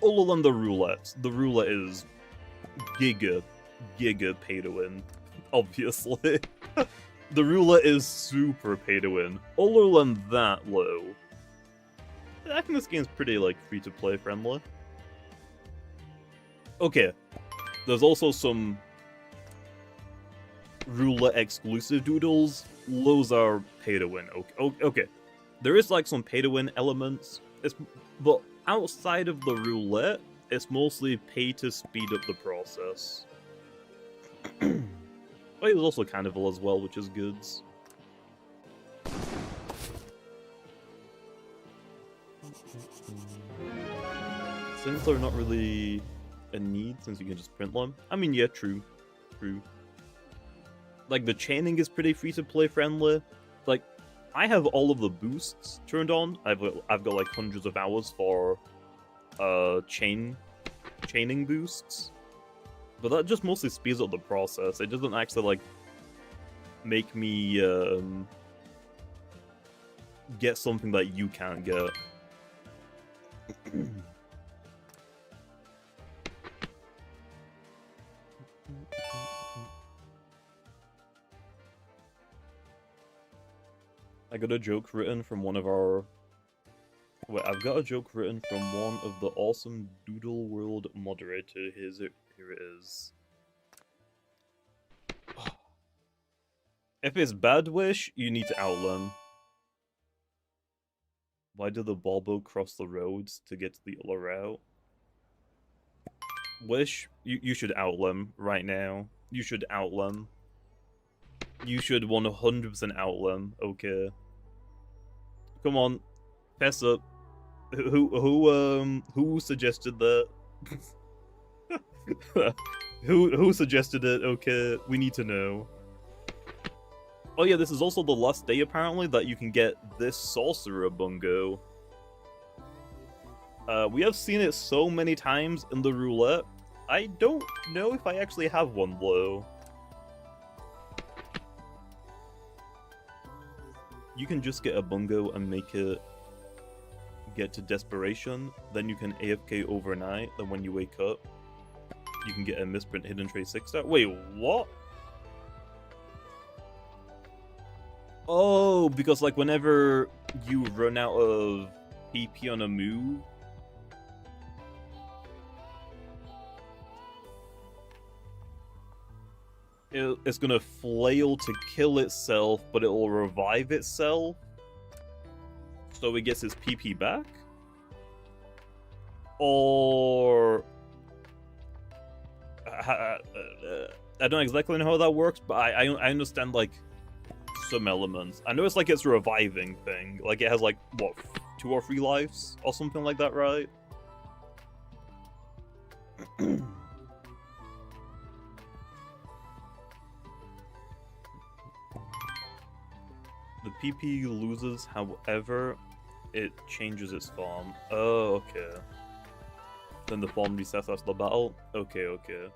Other than the roulette. The roulette is giga pay to win, obviously. The roulette is super pay to win. Other than that, though, I think this game's pretty like free to play friendly. Okay, there's also some roulette exclusive doodles. Those are pay to win. Okay, there is like some pay to win elements. But outside of the roulette, it's mostly pay to speed up the process. But there's also Carnival as well, which is good. Since they're not really a need, since you can just print them. I mean, yeah, true. Like, the chaining is pretty free-to-play friendly. Like, I have all of the boosts turned on. I've got like hundreds of hours for chaining boosts. But that just mostly speeds up the process. It doesn't actually like make me get something that you can't get. I got a joke written from one of our... Wait, I've got a joke written from one of the awesome Doodle World moderator. Here it is. If it's bad Wish, you need to outlearn. Why did the Balbo cross the roads to get to the other route? Wish, you should outlearn right now. You should outlearn. You should 100% outlearn, okay. Come on, fess up. Who suggested that? Who suggested it? Okay, we need to know. Oh yeah, this is also the last day apparently that you can get this Sorcerer Bungo. We have seen it so many times in the roulette. I don't know if I actually have one though. you can just get a bungo and make it get to desperation, then you can AFK overnight, then when you wake up, you can get a misprint hidden trait 6-star. Wait, what? Oh, because like whenever you run out of PP on a move, it's gonna flail to kill itself, but it will revive itself, so it gets its PP back? Or... I don't exactly know how that works, but I understand, like, some elements. I know it's like it's a reviving thing. Like, it has, like, what, 2 or 3 lives? Or something like that, right? The PP loses, however, it changes its form. Oh, okay. Then the form resets after the battle? Okay, okay.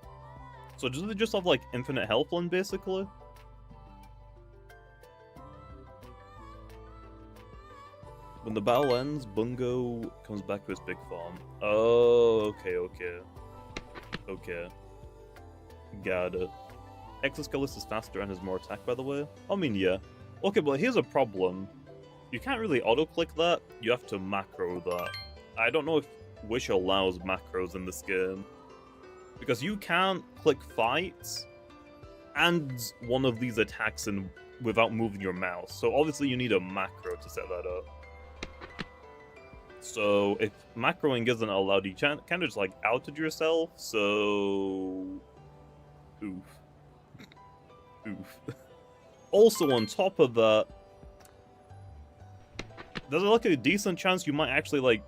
So does it just have, like, infinite health then, basically? When the battle ends, Bungo comes back to its big form. Oh, okay, okay. Okay. Got it. Exoskeleton is faster and has more attack, by the way. I mean, yeah. Okay, but here's a problem. You can't really auto-click that. You have to macro that. I don't know if Wish allows macros in this game. Because you can't click fight and one of these attacks in without moving your mouse. So obviously you need a macro to set that up. So if macroing isn't allowed, you kind of just like outed yourself, so... Oof. Oof. Also on top of that, there's like a decent chance you might actually like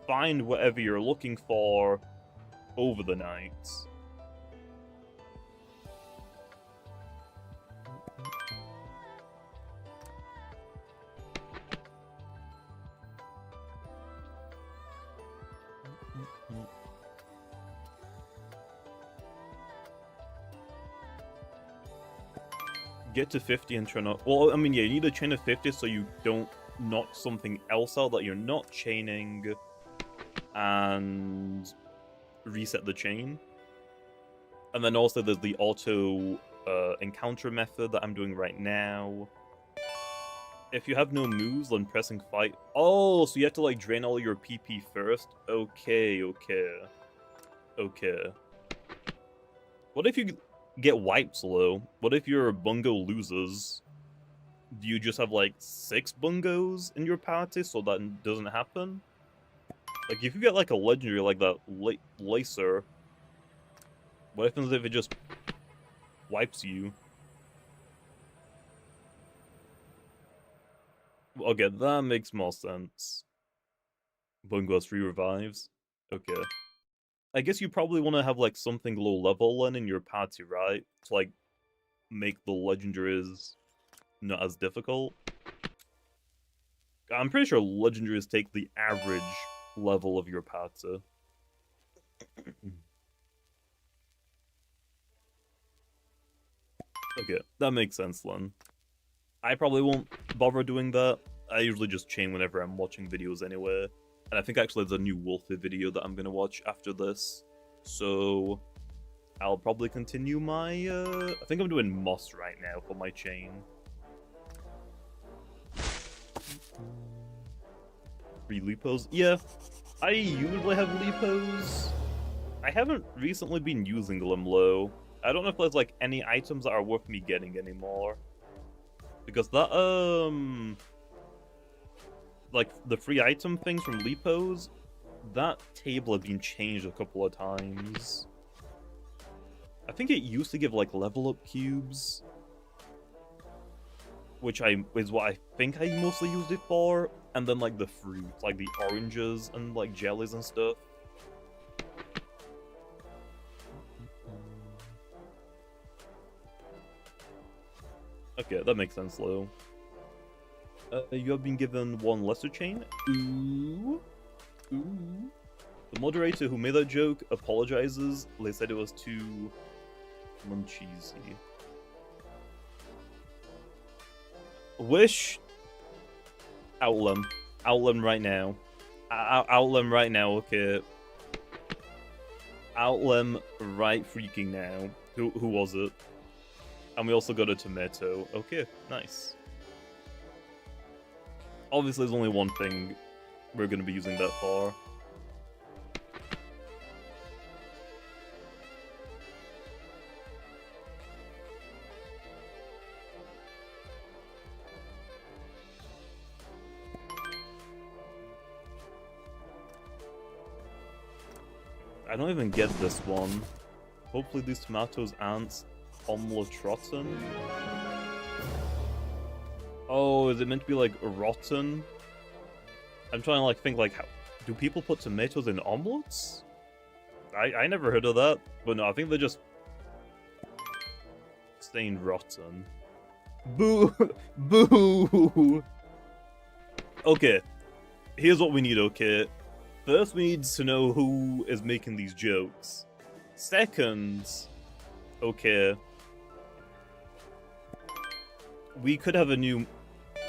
find whatever you're looking for over the night. Get to 50 and try not... Well, I mean, yeah, you need a chain of 50 so you don't knock something else out that you're not chaining and reset the chain. And then also there's the auto encounter method that I'm doing right now. If you have no moves, then pressing fight... Oh, so you have to like drain all your PP first? Okay, okay. Okay. What if you get wiped low? What if your bungo loses? Do you just have like 6 bungos in your party so that doesn't happen? Like if you get like a legendary like that Lacer, what happens if it just wipes you? Okay, that makes more sense. Bungo has 3 revives. Okay. I guess you probably want to have like something low level in your party, right? To like make the legendaries not as difficult. I'm pretty sure legendaries take the average level of your party. Okay, that makes sense then. I probably won't bother doing that. I usually just chain whenever I'm watching videos anyway. And I think actually there's a new Wolfie video that I'm gonna watch after this. So I'll probably continue my I think I'm doing Moss right now for my chain. 3 Lipos? Yeah, I usually have Lipos. I haven't recently been using them low. I don't know if there's like any items that are worth me getting anymore. Because that like the free item things from Lipos, that table has been changed a couple of times. I think it used to give like level up cubes, which is what I think I mostly used it for, and then like the fruit, like the oranges and like jellies and stuff. Okay, that makes sense, though. You have been given 1 lesser chain. Ooh. Ooh. The moderator who made that joke apologizes. They said it was too muncheesy. Wish Outlam. Outlam right now. Outlam right now, okay. Outlam right freaking now. Who was it? And we also got a tomato. Okay, nice. Obviously, there's only one thing we're going to be using that for. I don't even get this one. Hopefully these tomatoes aren't omlotrotten. Oh, is it meant to be like rotten? I'm trying to like think like, how do people put tomatoes in omelets? I never heard of that, but no, I think they're just staying rotten. Boo! Boo! Okay, here's what we need, okay? First, we need to know who is making these jokes. Second, okay, we could have a new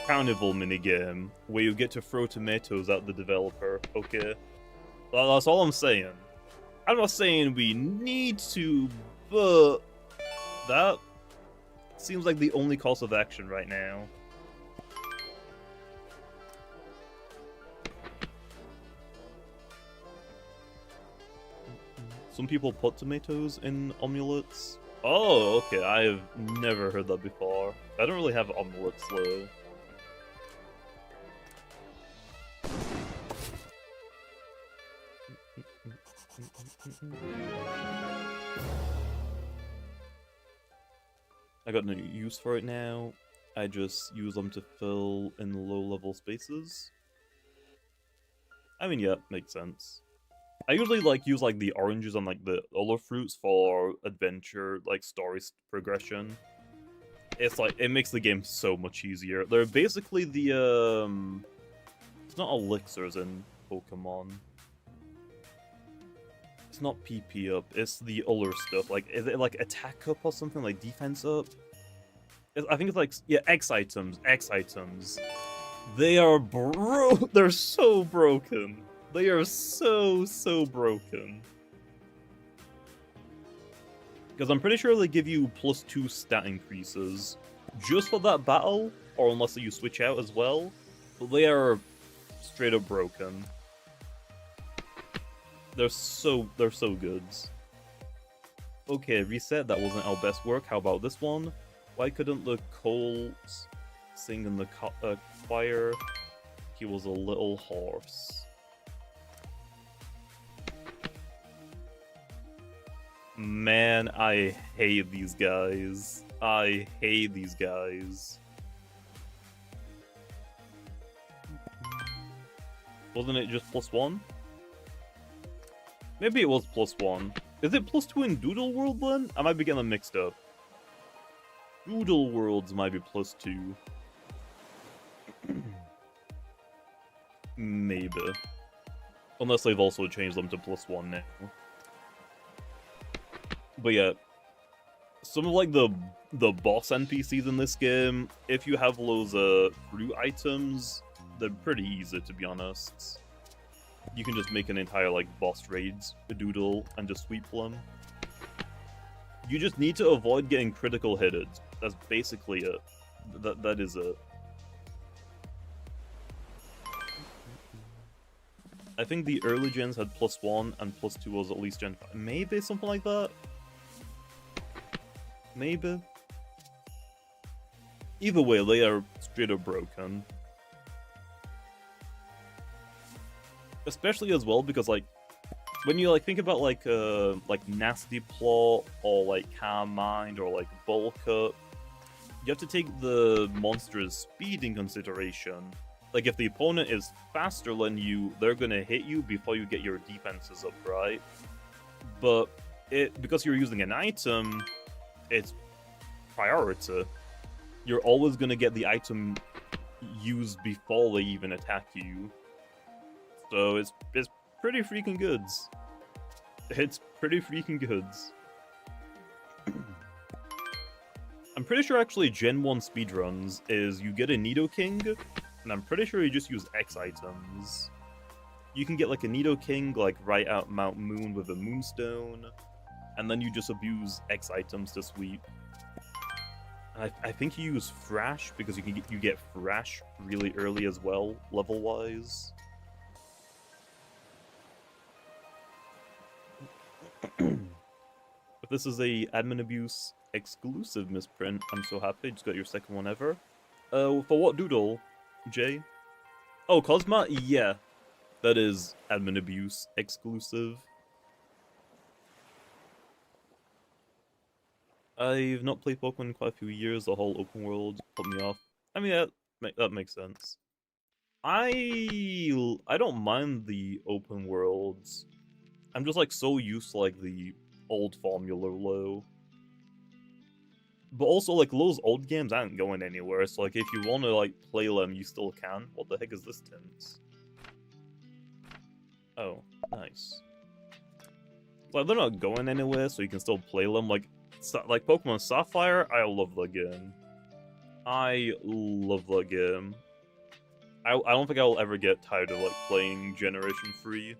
carnival minigame where you get to throw tomatoes at the developer, okay? That's all I'm saying. I'm not saying we need to, but that seems like the only course of action right now. Some people put tomatoes in omelets. Oh, okay, I have never heard that before. I don't really have omelets, though. I got no use for it now. I just use them to fill in low-level spaces. I mean, yeah, makes sense. I usually use the oranges and the other fruits for adventure, story progression. It's it makes the game so much easier. They're basically the it's not elixirs in Pokemon. It's not PP up. It's the other stuff. Is it attack up or something? Defense up? I think it's yeah, X items. X items. They are They're so broken. They are so broken. Because I'm pretty sure they give you +2 stat increases just for that battle, or unless you switch out as well. But they are straight up broken. They're so good. Okay, reset. That wasn't our best work. How about this one? Why couldn't the Colt sing in the choir? He was a little hoarse. Man, I hate these guys. I hate these guys. Wasn't it just +1? Maybe it was +1. Is it +2 in Doodle World then? I might be getting them mixed up. Doodle Worlds might be +2. Maybe. Unless they've also changed them to +1 now. But yeah, some of the boss NPCs in this game, if you have those fruit items, they're pretty easy, to be honest. You can just make an entire boss raids a Doodle and just sweep them. You just need to avoid getting critical hitted. That's basically it. That is it. I think the early gens had +1 and +2 was at least Gen 5. Maybe something like that. Maybe. Either way, they are straight up broken. Especially as well because when you think about Nasty Plot or Calm Mind or Bulk Up, you have to take the monster's speed in consideration. If the opponent is faster than you, they're gonna hit you before you get your defenses up, right? But because you're using an item, it's priority. You're always gonna get the item used before they even attack you. So it's pretty freaking good. It's pretty freaking good. I'm pretty sure actually Gen 1 speedruns is you get a Nidoking, and I'm pretty sure you just use X items. You can get like a Nidoking, like right out Mount Moon with a Moonstone, and then you just abuse X items to sweep. And I think you use Thrash because you get Thrash really early as well, level wise. If this is a admin abuse exclusive misprint, I'm so happy. You just got your second one ever. For what Doodle, Jay? Oh, Cosmat? Yeah, that is admin abuse exclusive. I've not played Pokemon in quite a few years. The whole open world put me off. I mean, that makes sense. I don't mind the open worlds. I'm just like so used to like the old formula low. But also like those old games aren't going anywhere. So like if you want to like play them, you still can. What the heck is this tint? Oh, nice. Like they're not going anywhere, so you can still play them. Like Pokemon Sapphire, I love that game. I love that game. I don't think I'll ever get tired of like playing Generation 3.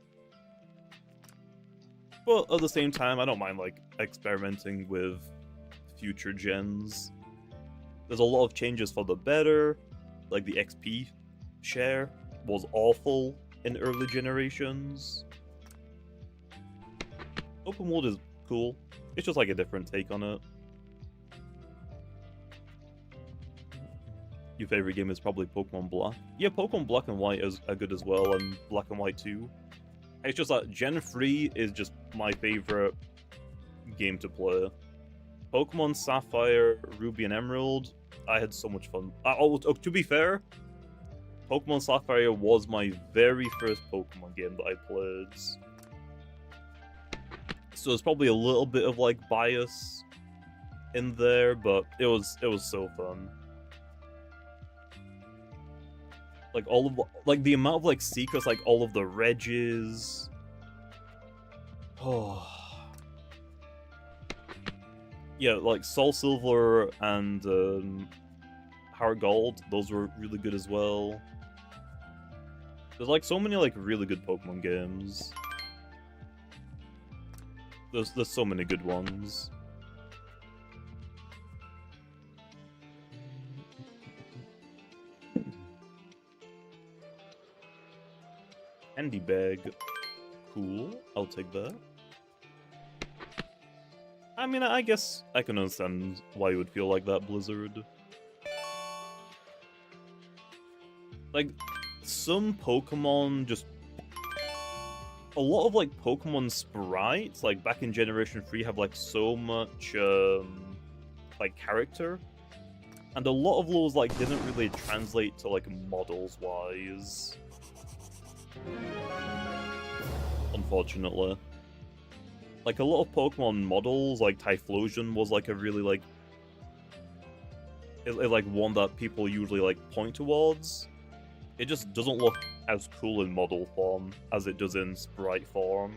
But at the same time, I don't mind like experimenting with future gens. There's a lot of changes for the better. Like the XP share was awful in early generations. Open world is cool. It's just like a different take on it. Your favorite game is probably Pokemon Black. Yeah, Pokemon Black and White are good as well, and Black and White 2. It's just that Gen 3 is just my favorite game to play. Pokemon Sapphire, Ruby, and Emerald, I had so much fun. To be fair, Pokemon Sapphire was my very first Pokemon game that I played. So there's probably a little bit of like bias in there, but it was so fun. Like all of like the amount of like secrets, like all of the Regis. Oh. Yeah, like Soul Silver and Heart Gold, those were really good as well. There's like so many like really good Pokemon games. There's so many good ones. Candy bag. Cool. I'll take that. I mean, I guess I can understand why you would feel like that, Blizzard. Like, some Pokemon just... A lot of, like, Pokemon sprites, like, back in Generation 3 have, like, so much, like, character. And a lot of those, like, didn't really translate to, like, models-wise. Unfortunately. Like, a lot of Pokemon models, like Typhlosion was, like, a really, like... It's like, one that people usually, like, point towards. It just doesn't look as cool in model form as it does in sprite form.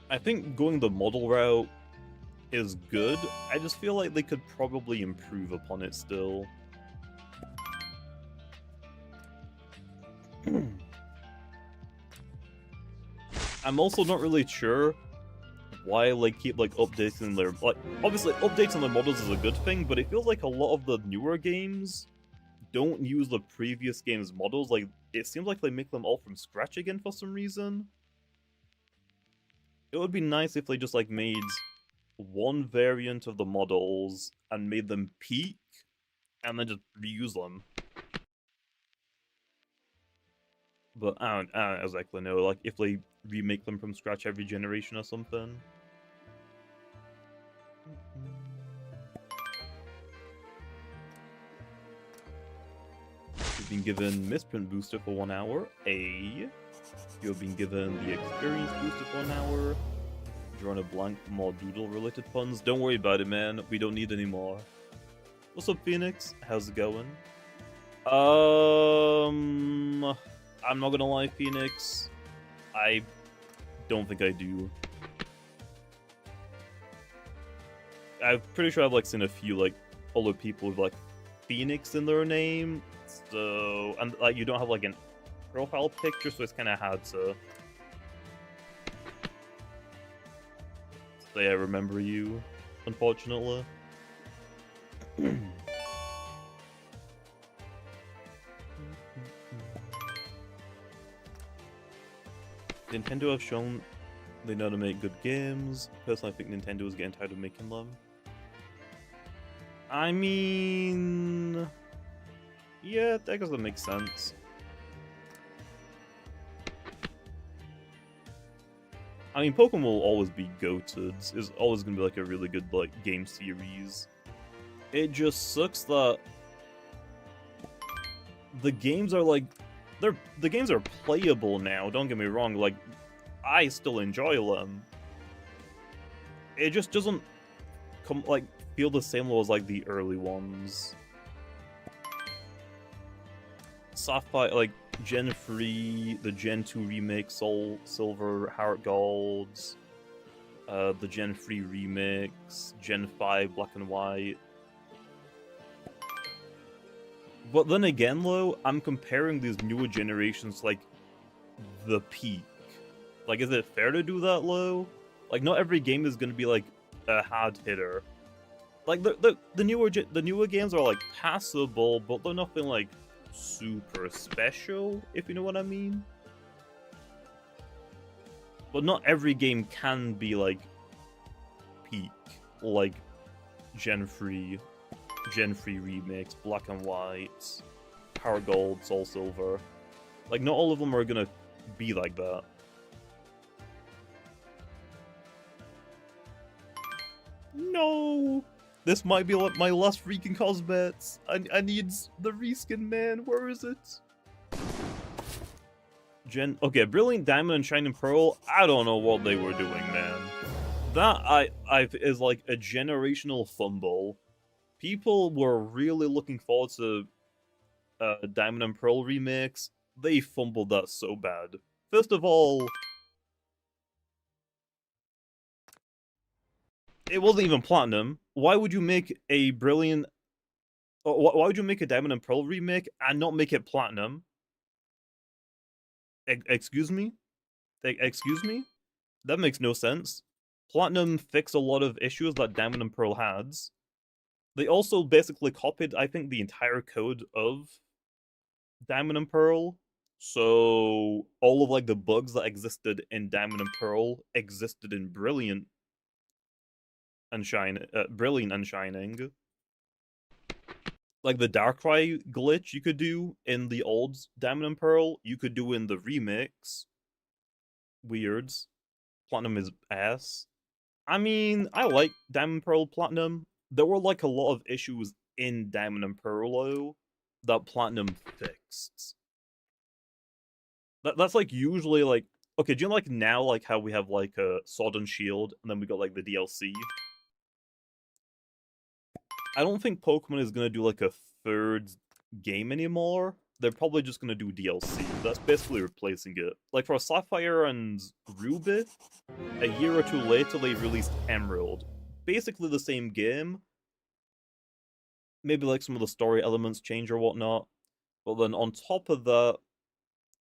I think going the model route is good. I just feel like they could probably improve upon it still. I'm also not really sure why they keep like updating their like obviously updating their models is a good thing, but it feels like a lot of the newer games don't use the previous game's models. Like it seems like they make them all from scratch again for some reason. It would be nice if they just like made one variant of the models and made them peak and then just reuse them. But I don't exactly know, like, if they remake them from scratch every generation or something. You've been given Misprint Booster for 1 hour. You've been given the Experience Booster for 1 hour. Drawing a blank for more Doodle-related puns. Don't worry about it, man. We don't need any more. What's up, Phoenix? How's it going? I'm not gonna lie, Phoenix. I don't think I do. I'm pretty sure I've like seen a few like other people with like Phoenix in their name. So, and like you don't have like an profile picture, so it's kind of hard to say I remember you, unfortunately. Nintendo have shown they know how to make good games. Personally, I think Nintendo is getting tired of making them. I mean... yeah, I guess that makes sense. I mean, Pokemon will always be goated. It's always going to be like a really good like game series. It just sucks that the games are like... the games are playable now, don't get me wrong. Like, I still enjoy them. It just doesn't feel the same level as like the early ones. Sapphire, like Gen 3, the Gen 2 remake, Soul Silver, Heart Golds, the Gen 3 remix, Gen 5 Black and White. But then again, though, I'm comparing these newer generations like the peak. Like, is it fair to do that, Lo? Like, not every game is gonna be like a hard hitter. Like the newer games are like passable, but they're nothing like super special, if you know what I mean. But not every game can be like peak, like Gen 3 remakes, Black and White, Power Gold, Soul Silver. Like, not all of them are gonna be like that. No! This might be like my last freaking Cosmats. I need the reskin, man. Where is it? Okay, Brilliant Diamond and Shining Pearl. I don't know what they were doing, man. That is like a generational fumble. People were really looking forward to Diamond and Pearl remix. They fumbled that so bad. First of all, it wasn't even platinum. Why would you make a Brilliant... why would you make a Diamond and Pearl remake and not make it platinum? Excuse me? Excuse me? That makes no sense. Platinum fixed a lot of issues that Diamond and Pearl had. They also basically copied, I think, the entire code of Diamond and Pearl. So all of like the bugs that existed in Diamond and Pearl existed in Brilliant and Shining. Like the Darkrai glitch you could do in the old Diamond and Pearl, you could do in the remix. Weirds. Platinum is ass. I mean, I like Diamond and Pearl Platinum. There were like a lot of issues in Diamond and Pearl though that Platinum fixed. That's like usually like, okay, do you know like now like how we have like a Sword and Shield and then we got like the DLC? I don't think Pokemon is gonna do like a third game anymore. They're probably just gonna do DLC. That's basically replacing it. Like for Sapphire and Ruby, a year or two later they released Emerald. Basically the same game. Maybe like some of the story elements change or whatnot. But then on top of that,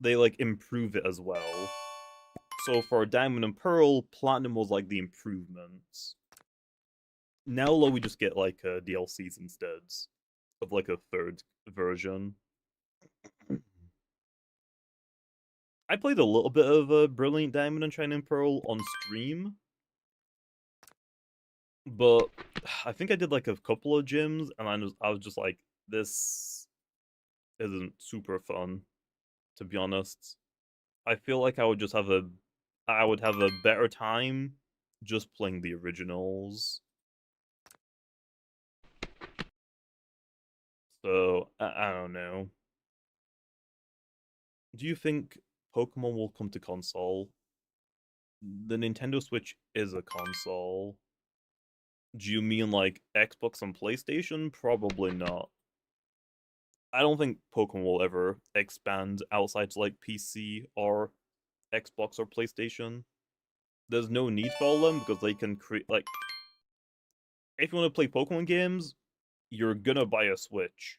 they like improve it as well. So for Diamond and Pearl, Platinum was like the improvements. Now we just get like DLCs instead of like a third version. I played a little bit of Brilliant Diamond and Shining Pearl on stream, but I think I did like a couple of gyms, and I was just like, this isn't super fun, to be honest. I feel like I would have a better time just playing the originals. So I don't know. Do you think Pokemon will come to console? The Nintendo Switch is a console. Do you mean like Xbox and PlayStation? Probably not. I don't think Pokemon will ever expand outside to like PC or Xbox or PlayStation. There's no need for all of them because they can create like, if you want to play Pokemon games, you're gonna buy a Switch.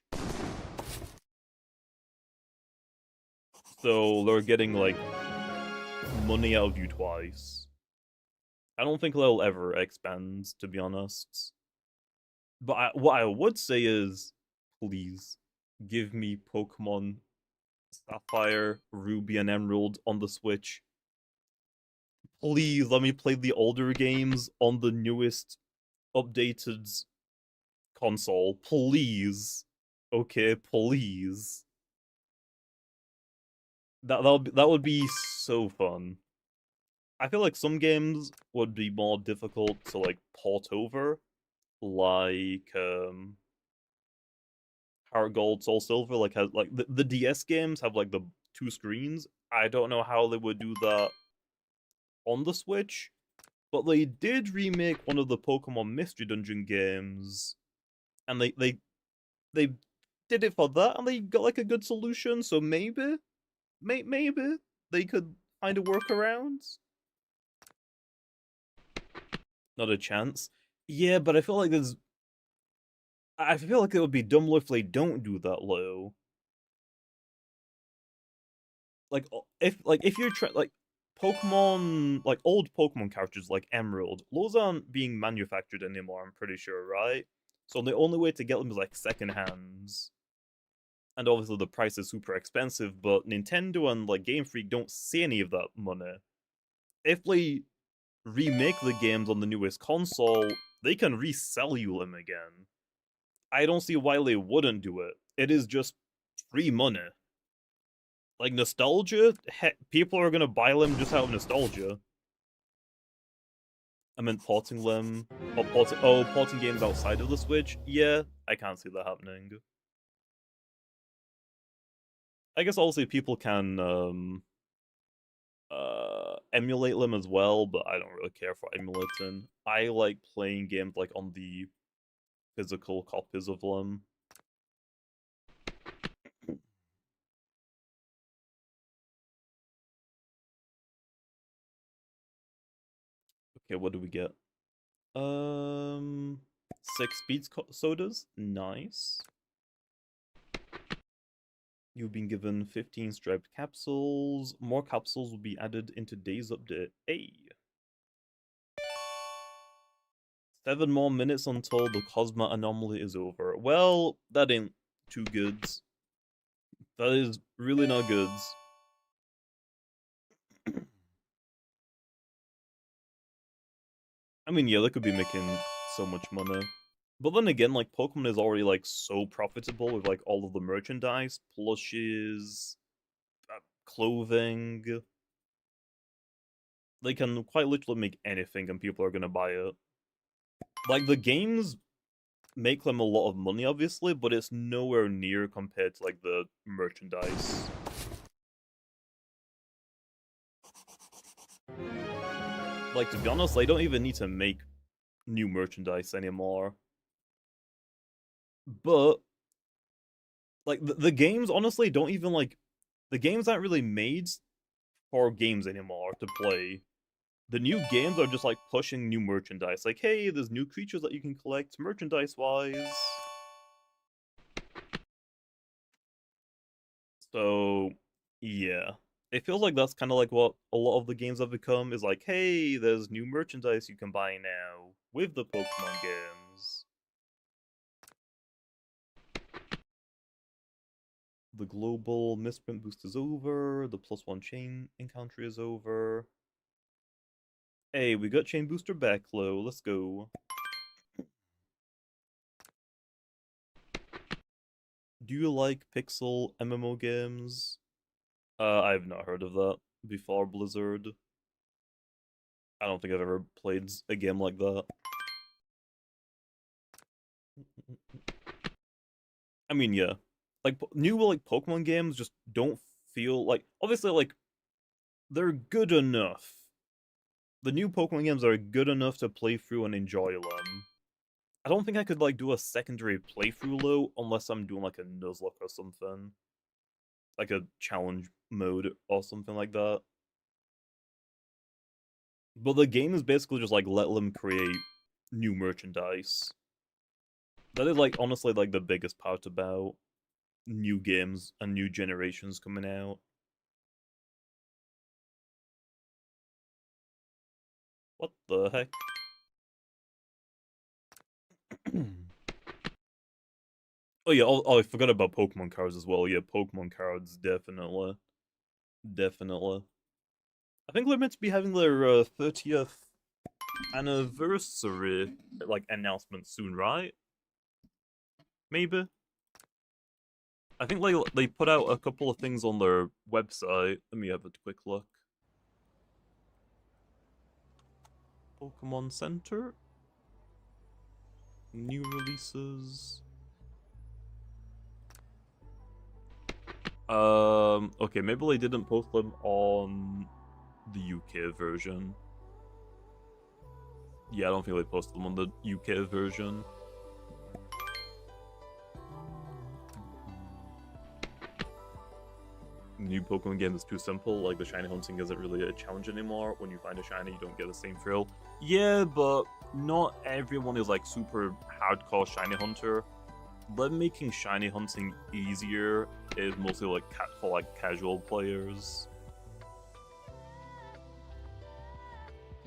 So they're getting, like, money out of you twice. I don't think they'll ever expand, to be honest. But what I would say is, please, give me Pokemon Sapphire, Ruby, and Emerald on the Switch. Please let me play the older games on the newest updated console. Please. Okay, please. That would be so fun. I feel like some games would be more difficult to like port over, like Heart Gold, Soul Silver. Like has like the DS games have like the two screens. I don't know how they would do that on the Switch, but they did remake one of the Pokemon Mystery Dungeon games, and they did it for that, and they got like a good solution. So maybe they could find a workaround. Not a chance. Yeah, but I feel like there's. I feel like it would be dumb if they don't do that, low. If you're trying like Pokemon, like old Pokemon characters like Emerald, those aren't being manufactured anymore. I'm pretty sure, right? So the only way to get them is like second hands, and obviously the price is super expensive. But Nintendo and like Game Freak don't see any of that money. If they remake the games on the newest console, they can resell you them again. I don't see why they wouldn't do it. It is just free money. Like nostalgia, heck, people are gonna buy them just out of nostalgia. I meant porting them, or porting games outside of the Switch. Yeah, I can't see that happening. I guess also people can emulate them as well, but I don't really care for emulating. I like playing games like on the physical copies of them. Okay, what do we get? 6 speed sodas. Nice. You've been given 15 striped capsules. More capsules will be added in today's update. Hey! 7 more minutes until the Cosmat anomaly is over. Well, that ain't too good. That is really not good. I mean, yeah, they could be making so much money. But then again, like, Pokemon is already, like, so profitable with, like, all of the merchandise, plushes, clothing. They can quite literally make anything and people are gonna buy it. Like, the games make them a lot of money, obviously, but it's nowhere near compared to, like, the merchandise. Like, to be honest, they don't even need to make new merchandise anymore. But, like, the games, honestly, don't even, like... The games aren't really made for games anymore to play. The new games are just, like, pushing new merchandise. Like, hey, there's new creatures that you can collect merchandise-wise. So, yeah. It feels like that's kind of like what a lot of the games have become, is like, hey, there's new merchandise you can buy now with the Pokemon games. The global misprint boost is over, the +1 chain encounter is over. Hey, we got chain booster back low, let's go. Do you like pixel MMO games? I've not heard of that before, Blizzard. I don't think I've ever played a game like that. I mean, yeah. Like, new, like, Pokemon games just don't feel like... Obviously, like, they're good enough. The new Pokemon games are good enough to play through and enjoy them. I don't think I could, like, do a secondary playthrough, though, unless I'm doing, like, a Nuzlocke or something. Like a challenge mode or something like that. But the game is basically just, like, let them create new merchandise. That is, like, honestly, like, the biggest part about new games and new generations coming out. What the heck? Oh yeah, I forgot about Pokemon cards as well. Yeah, Pokemon cards, definitely. Definitely. I think they're meant to be having their 30th anniversary, like, announcement soon, right? Maybe? I think they put out a couple of things on their website. Let me have a quick look. Pokemon Center? New releases. Okay, maybe they didn't post them on the UK version. Yeah, I don't think they posted them on the UK version. New Pokemon game is too simple, like the shiny hunting isn't really a challenge anymore. When you find a shiny, you don't get the same thrill. Yeah, but not everyone is like super hardcore shiny hunter. Them making shiny hunting easier is mostly like for like casual players.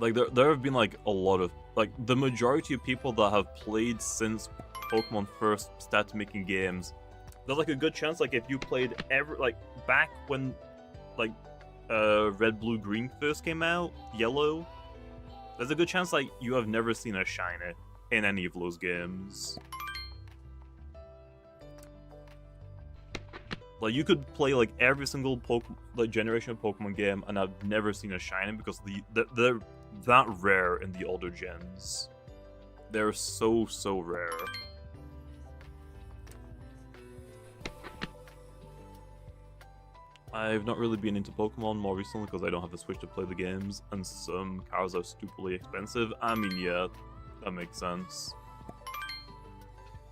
Like there have been like a lot of like the majority of people that have played since Pokemon first started making games. There's like a good chance like if you played ever like back when like Red, Blue, Green first came out, Yellow, there's a good chance like you have never seen a shiny in any of those games. Like you could play like every single generation of Pokemon game and I've never seen a shiny because they're that rare in the older gens. They're so rare. I've not really been into Pokemon more recently because I don't have a Switch to play the games, and some cars are stupidly expensive. I mean, yeah, that makes sense.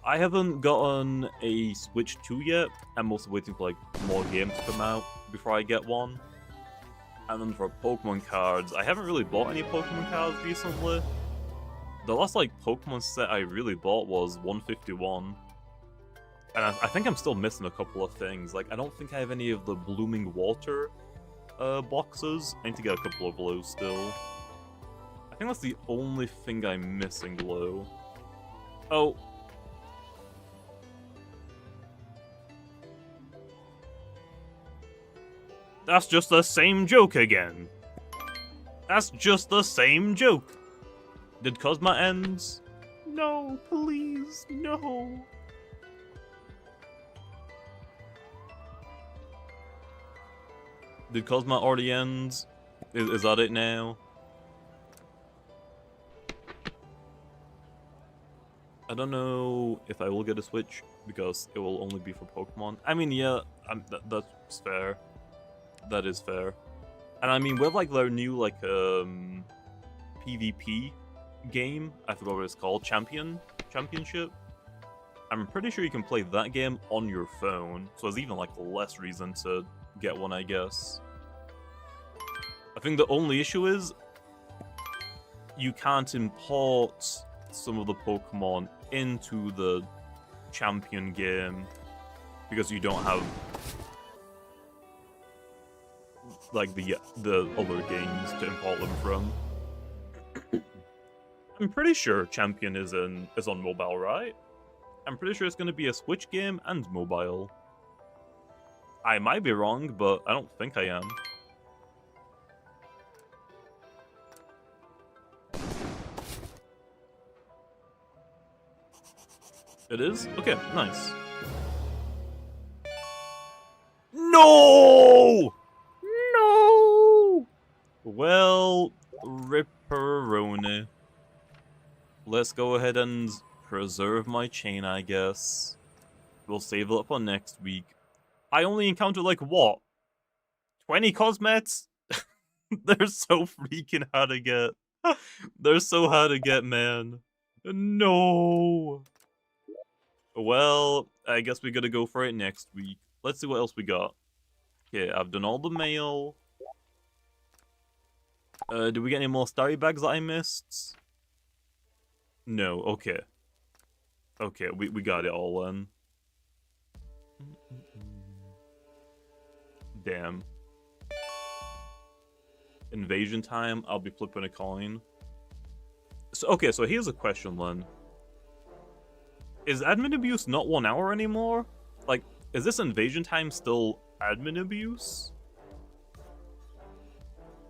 I haven't gotten a Switch 2 yet. I'm mostly waiting for like more games to come out before I get one. And then for Pokemon cards, I haven't really bought any Pokemon cards recently. The last like Pokemon set I really bought was 151. And I think I'm still missing a couple of things. Like, I don't think I have any of the Blooming Water boxes. I need to get a couple of those still. I think that's the only thing I'm missing, though. Oh. That's just the same joke again. That's just the same joke. Did Cosmat end? No, please, no. Did Cosmat already end? Is that it now? I don't know if I will get a Switch, because it will only be for Pokemon. I mean, yeah, that's fair. That is fair. And I mean, with like their new like PvP game, I forgot what it's called, Championship. I'm pretty sure you can play that game on your phone, so there's even like less reason to get one, I guess. I think the only issue is you can't import some of the Pokemon into the Champion game because you don't have like the other games to import them from. I'm pretty sure Champion is on mobile, right? I'm pretty sure it's going to be a Switch game and mobile. I might be wrong, but I don't think I am. It is? Okay, nice. No! No! Well, Ripperoni. Let's go ahead and preserve my chain, I guess. We'll save it up for next week. I only encountered, like, what? 20 Cosmets? They're so freaking hard to get. They're so hard to get, man. No! Well, I guess we gotta go for it next week. Let's see what else we got. Okay, I've done all the mail. Do we get any more starry bags that I missed? No, okay. Okay, we got it all in. Damn. Invasion time, I'll be flipping a coin. So, okay, so here's a question, Len. Is admin abuse not 1 hour anymore? Like, is this invasion time still admin abuse?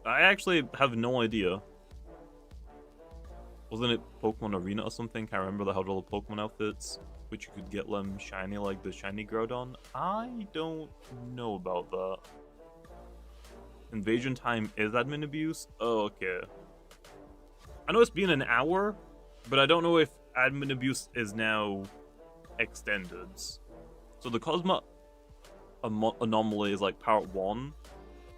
I actually have no idea. Wasn't it Pokemon Arena or something? Can't remember that had all the Pokemon outfits, which you could get them shiny like the shiny Groudon. I don't know about that. Invasion time is admin abuse? Oh, okay. I know it's been an hour, but I don't know if admin abuse is now extended. So the Cosmat anomaly is like part 1,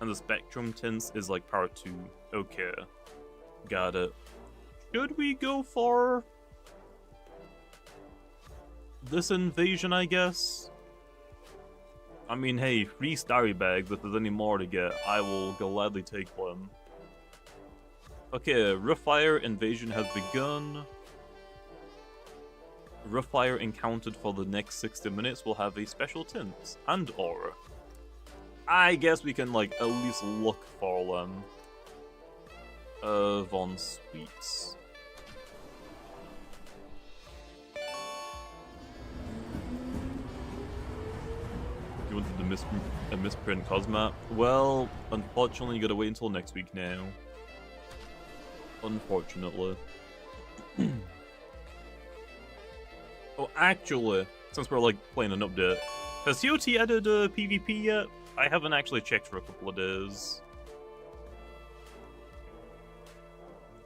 and the Spectrum tints is like part 2. Okay. Got it. Should we go for this invasion, I guess? I mean, hey, free starry bags. If there's any more to get, I will gladly take them. Okay, Refire invasion has begun. Refire encountered for the next 60 minutes will have a special tint and aura. I guess we can, like, at least look for them. Von Sweets. You wanted the misprint Cosmat? Well, unfortunately, you gotta wait until next week now. Unfortunately. Oh, actually, since we're like playing an update, has TOT added PvP yet? I haven't actually checked for a couple of days.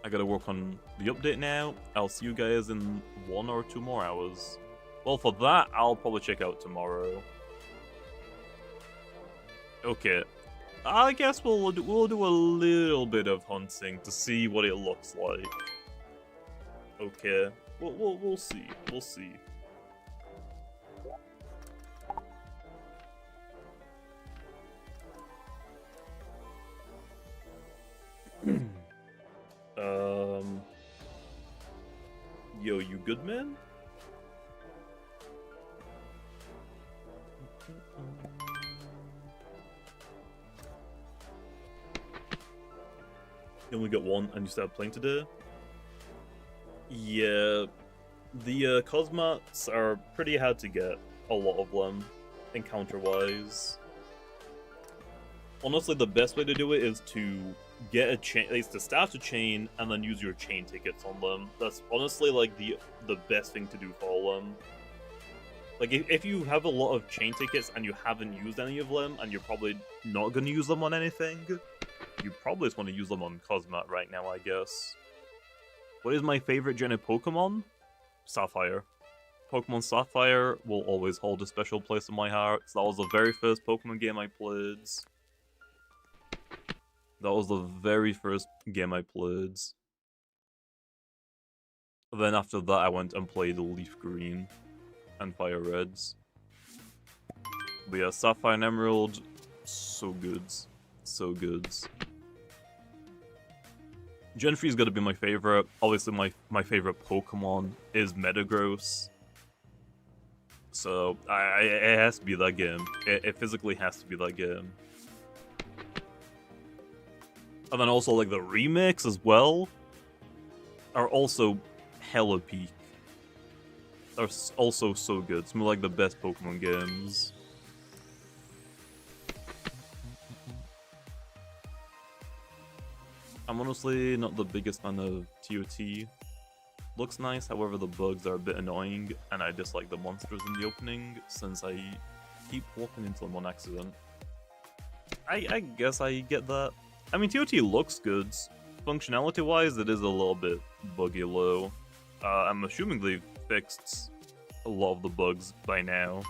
I gotta work on the update now. I'll see you guys in 1 or 2 more hours. Well, for that, I'll probably check out tomorrow. Okay. I guess we'll do a little bit of hunting to see what it looks like. Okay. We'll see. We'll see. Yo, you good, man? You only got 1 and you still have playing today? Yeah, the Cosmats are pretty hard to get, a lot of them, encounter-wise. Honestly, the best way to do it is to get a chain, at least to start a chain, and then use your chain tickets on them. That's honestly, like, the best thing to do for them. Like, if you have a lot of chain tickets and you haven't used any of them, and you're probably not going to use them on anything, you probably just want to use them on Cosmat right now, I guess. What is my favorite gen of Pokemon? Sapphire. Pokemon Sapphire will always hold a special place in my heart. That was the very first Pokemon game I played. That was the very first game I played. Then after that, I went and played Leaf Green and Fire Reds. But yeah, Sapphire and Emerald, so good. So good. Gen 3 is gonna be my favorite. Obviously, my favorite Pokemon is Metagross. So, it has to be that game. It physically has to be that game. And then also, like, the remakes as well are also hella peak. Are also so good. Some of, like, the best Pokemon games. I'm honestly not the biggest fan of TOT. Looks nice, however the bugs are a bit annoying, and I dislike the monsters in the opening, since I keep walking into them on accident. I guess I get that. I mean, TOT looks good. Functionality-wise, it is a little bit buggy low. I'm assuming they've fixed a lot of the bugs by now.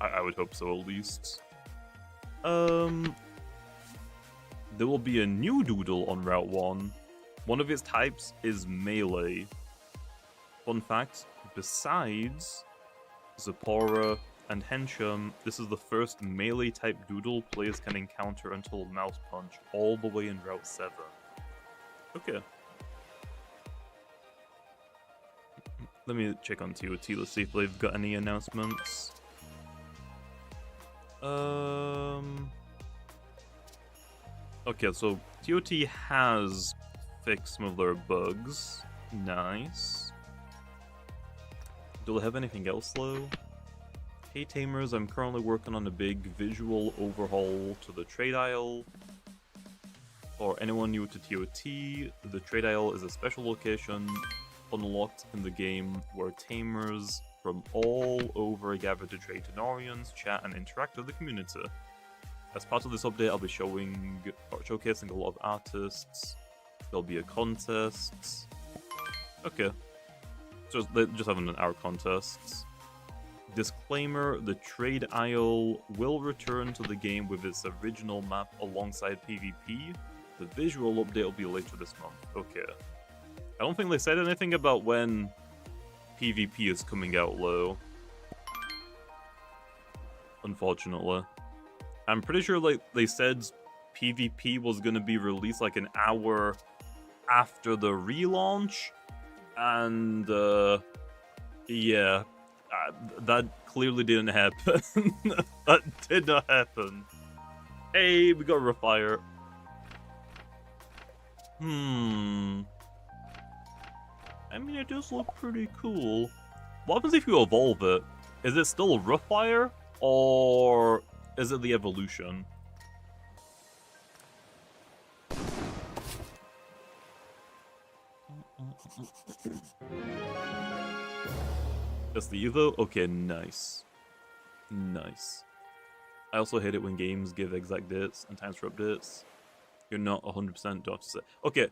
I would hope so, at least. There will be a new Doodle on Route 1. One of its types is Melee. Fun fact, besides Zepora and Henchum, this is the first Melee-type Doodle players can encounter until Mouse Punch, all the way in Route 7. Okay. Let me check on TOT. Let's see if they've got any announcements. Okay, so TOT has fixed some of their bugs. Nice. Do they have anything else though? Hey Tamers, I'm currently working on a big visual overhaul to the trade aisle. For anyone new to TOT, the trade aisle is a special location unlocked in the game where Tamers from all over gather to trade Tenorians, chat, and interact with the community. As part of this update, I'll be showcasing a lot of artists. There'll be a contest. Okay. Just having an art contest. Disclaimer, the trade aisle will return to the game with its original map alongside PvP. The visual update will be later this month. Okay. I don't think they said anything about when PvP is coming out, though. Unfortunately. I'm pretty sure like they said PvP was going to be released like an hour after the relaunch. And, yeah. That clearly didn't happen. That did not happen. Hey, we got Refire. I mean, it does look pretty cool. What happens if you evolve it? Is it still Refire? Or is it the evolution? That's the Evo? Okay, nice. Nice. I also hate it when games give exact dates and times for updates. You're not 100% don't have to say. Okay,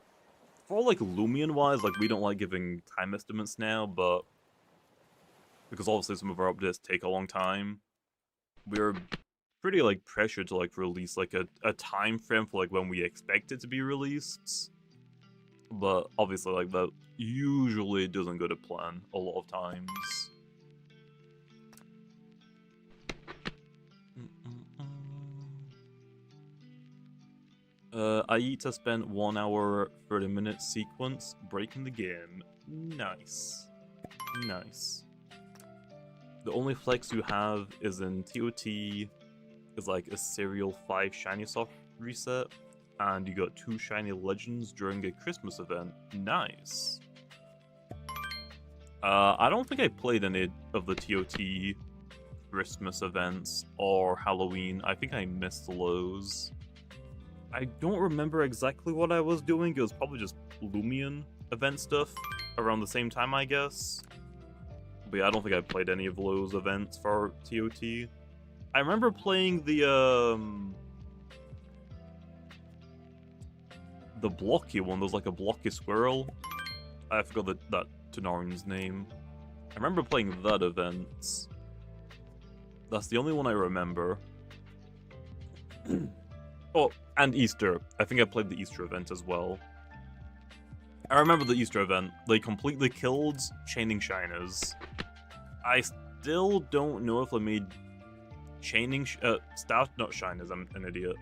for like Lumion-wise, like we don't like giving time estimates now, but because obviously some of our updates take a long time, we're pretty like pressured to like release like a time frame for like when we expect it to be released. But obviously like that usually doesn't go to plan a lot of times. Aita spent 1 hour 30 minutes sequence breaking the game. Nice. Nice. The only flex you have is in TOT is like a serial 5 shiny soft reset, and you got 2 shiny legends during a Christmas event. Nice. I don't think I played any of the TOT Christmas events or Halloween. I think I missed those. I don't remember exactly what I was doing. It was probably just Lumion event stuff around the same time, I guess. But yeah, I don't think I played any of those events for TOT. I remember playing the blocky one. There's like a blocky squirrel. I forgot that Tenorian's name. I remember playing that event. That's the only one I remember. Oh, and Easter. I think I played the Easter event as well. I remember the Easter event. They completely killed chaining shiners. I still don't know if they made chaining not shiners. I'm an idiot.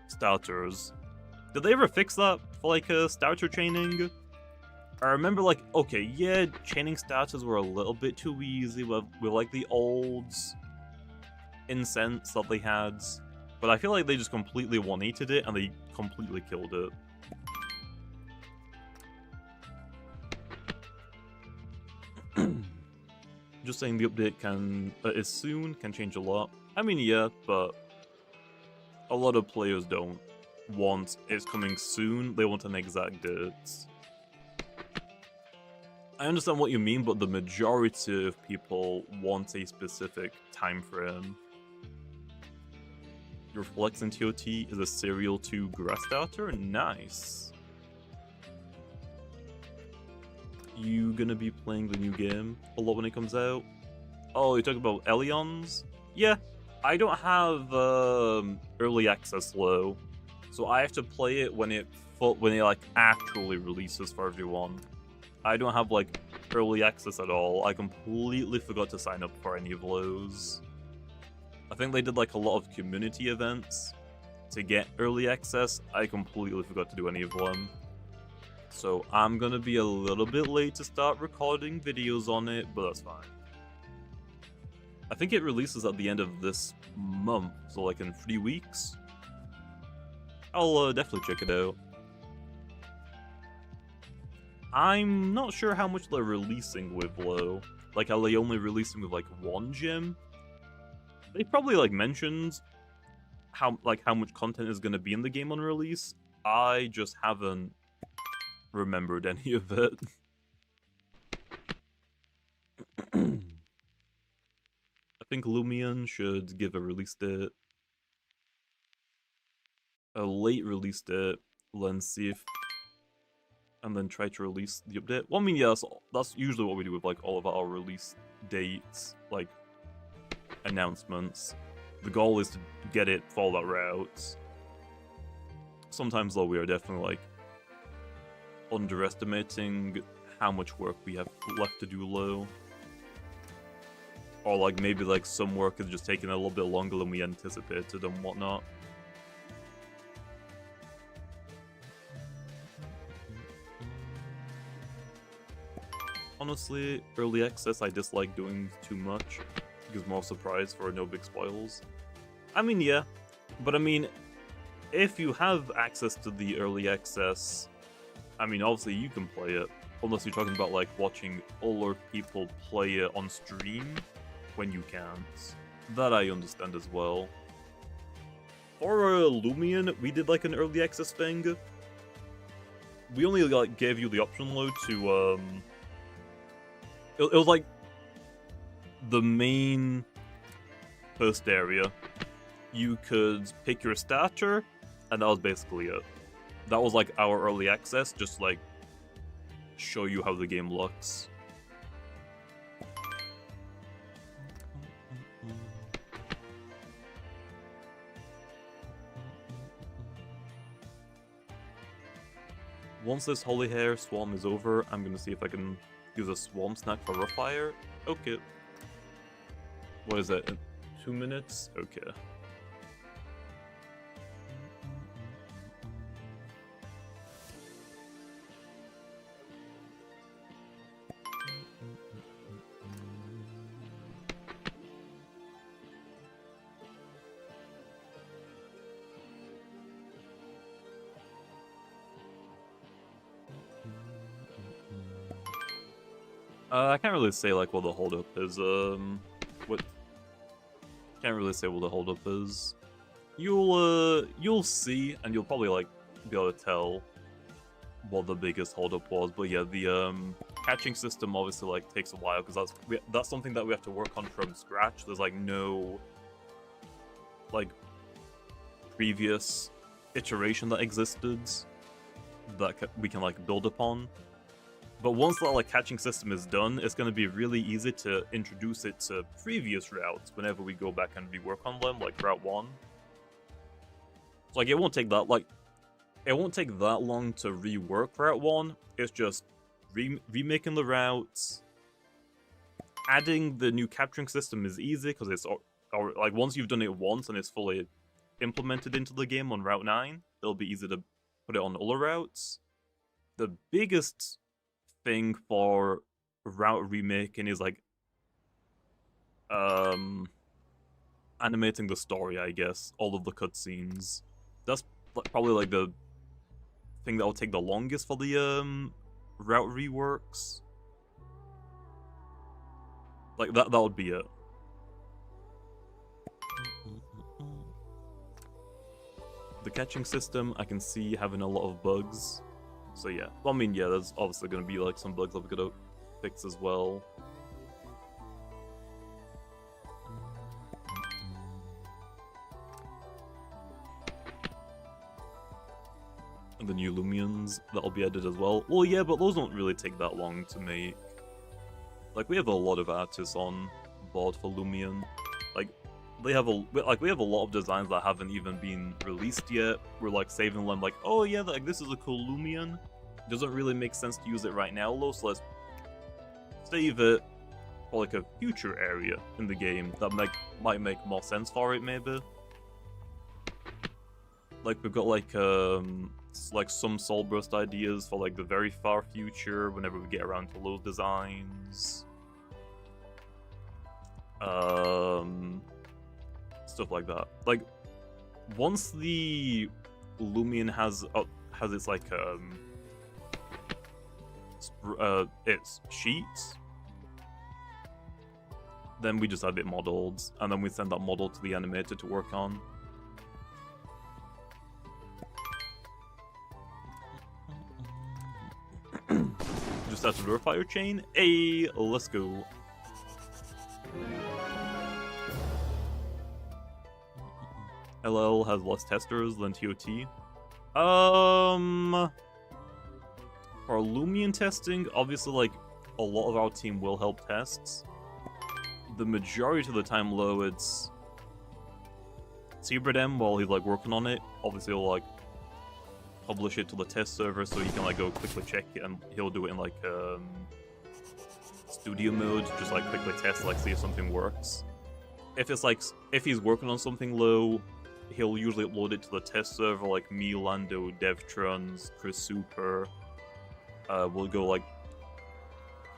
Starters. Did they ever fix that for like a starter chaining? I remember like, okay, yeah, chaining starters were a little bit too easy with like the old incense that they had. But I feel like they just completely 180'd it and they completely killed it. Just saying the update is soon, can change a lot. I mean, yeah, but a lot of players don't want it's coming soon. They want an exact date. I understand what you mean, but the majority of people want a specific time frame. Your flex in TOT is a Serial 2 grass starter? Nice. You gonna be playing the new game a lot when it comes out? Oh, you're talking about Elions? Yeah, I don't have early access though, so I have to play it when it like actually releases for everyone. I don't have like early access at all. I completely forgot to sign up for any of those. I think they did like a lot of community events to get early access. I completely forgot to do any of them. So I'm gonna be a little bit late to start recording videos on it, but that's fine. I think it releases at the end of this month, so like in 3 weeks. I'll definitely check it out. I'm not sure how much they're releasing with, though. Like, are they only releasing with, like, one gym? They probably, like, mentioned how much content is gonna be in the game on release. I just haven't remembered any of it. I think Lumion should give a release date. A late release date, let's see if... and then try to release the update. Well, I mean, yeah, that's usually what we do with, like, all of our release dates, like, announcements. The goal is to get it for that route. Sometimes, though, we are definitely, like, underestimating how much work we have left to do low. Or, like, maybe, like, some work is just taking a little bit longer than we anticipated and whatnot. Honestly, early access I dislike doing too much. It gives more surprise for no big spoils. I mean, yeah. But I mean, if you have access to the early access, I mean, obviously you can play it. Unless you're talking about, like, watching other people play it on stream when you can't. That I understand as well. For Lumion, we did, like, an early access thing. We only, like, gave you the option, though, to, It was like the main first area. You could pick your starter, and that was basically it. That was like our early access, just like show you how the game looks. Once this holy hair swarm is over, I'm gonna see if I can use a swarm snack for Refire. Okay. What is that? 2 minutes? Okay. I can't really say, like, what the holdup is, Can't really say what the holdup is. You'll see, and you'll probably, like, be able to tell what the biggest holdup was, but yeah, the, catching system obviously, like, takes a while, because that's something that we have to work on from scratch. There's, like, no, like, previous iteration that existed that we can, like, build upon. But once that, like, catching system is done, it's going to be really easy to introduce it to previous routes whenever we go back and rework on them, like Route 1. So, like, it won't take that long to rework Route 1. It's just remaking the routes. Adding the new capturing system is easy, because it's, like, once you've done it once and it's fully implemented into the game on Route 9, it'll be easy to put it on other routes. The biggest thing for route remaking is, like, animating the story, I guess. All of the cutscenes. That's probably, like, the thing that will take the longest for the route reworks. Like, that would be it. The catching system, I can see having a lot of bugs. So yeah, well, I mean, yeah, there's obviously going to be, like, some bugs that we're going to fix as well. And the new Lumions that'll be added as well. Well, yeah, but those don't really take that long to make. Like, we have a lot of artists on board for Lumion. Like, we have a lot of designs that haven't even been released yet. We're, like, saving them, like, oh yeah, like, this is a cool Lumion. Doesn't really make sense to use it right now, though, so let's save it for, like, a future area in the game that might make more sense for it, maybe. Like, we've got, like, like some soul burst ideas for like the very far future whenever we get around to those designs. Stuff like that. Like once the Lumion has its like its sheets, then we just have it modeled, and then we send that model to the animator to work on. Just out of the Refire chain. Hey, let's go. LL has less testers than TOT. For Lumion testing, obviously, like, a lot of our team will help tests. The majority of the time, though, it's Sebredem while he's, like, working on it. Obviously, he'll, like, publish it to the test server so he can, like, go quickly check it, and he'll do it in, like, studio mode, just, like, quickly test, like, see if something works. If it's, like, if he's working on something low, he'll usually upload it to the test server, like me, Lando, Devtrons, Chris Super. We'll go, like,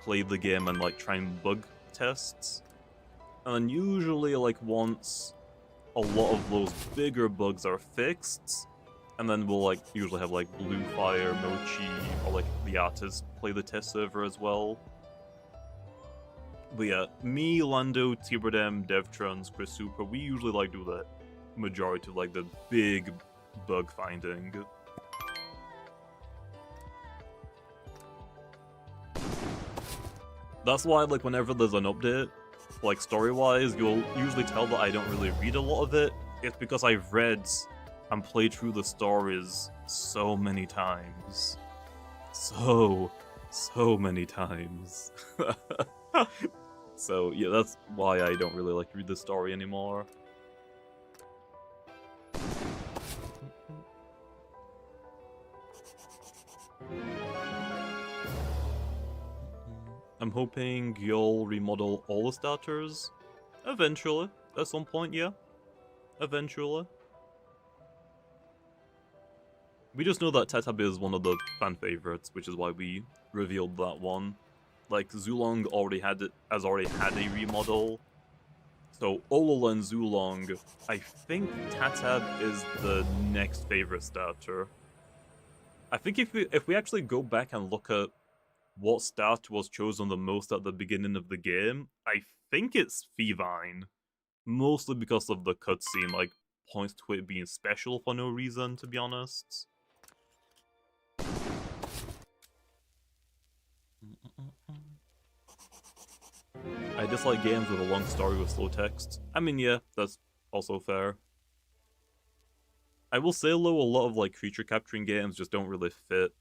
play the game and, like, try and bug tests. And then usually, like, once a lot of those bigger bugs are fixed, and then we'll, like, usually have, like, Blue Fire, Mochi, or, like, the artist play the test server as well. But yeah, me, Lando, Tiberdem, Devtrons, Chris Super, we usually, like, do the majority of, like, the big bug finding. That's why, like, whenever there's an update, like, story-wise, you'll usually tell that I don't really read a lot of it. It's because I've read and played through the stories so many times. So many times. So, yeah, that's why I don't really like to read the story anymore. I'm hoping you'll remodel all the starters. Eventually. At some point, yeah. Eventually. We just know that Tetab is one of the fan favorites, which is why we revealed that one. Like, Zulong has already had a remodel. So, Olola and Zulong, I think Tatab is the next favorite starter. I think if we actually go back and look at what starter was chosen the most at the beginning of the game, I think it's Fevine. Mostly because of the cutscene, like, points to it being special for no reason, to be honest. I dislike games with a long story with slow text. I mean, yeah, that's also fair. I will say, though, a lot of, like, creature capturing games just don't really fit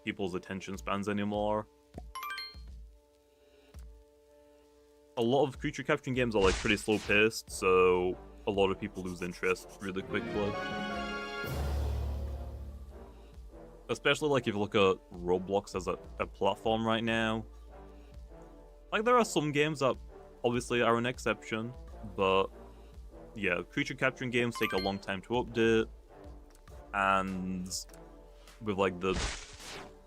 people's attention spans anymore. A lot of creature capturing games are, like, pretty slow paced, so a lot of people lose interest really quickly. Especially, like, if you look at Roblox as a platform right now. Like, there are some games that obviously are an exception, but yeah, creature capturing games take a long time to update, and with, like, the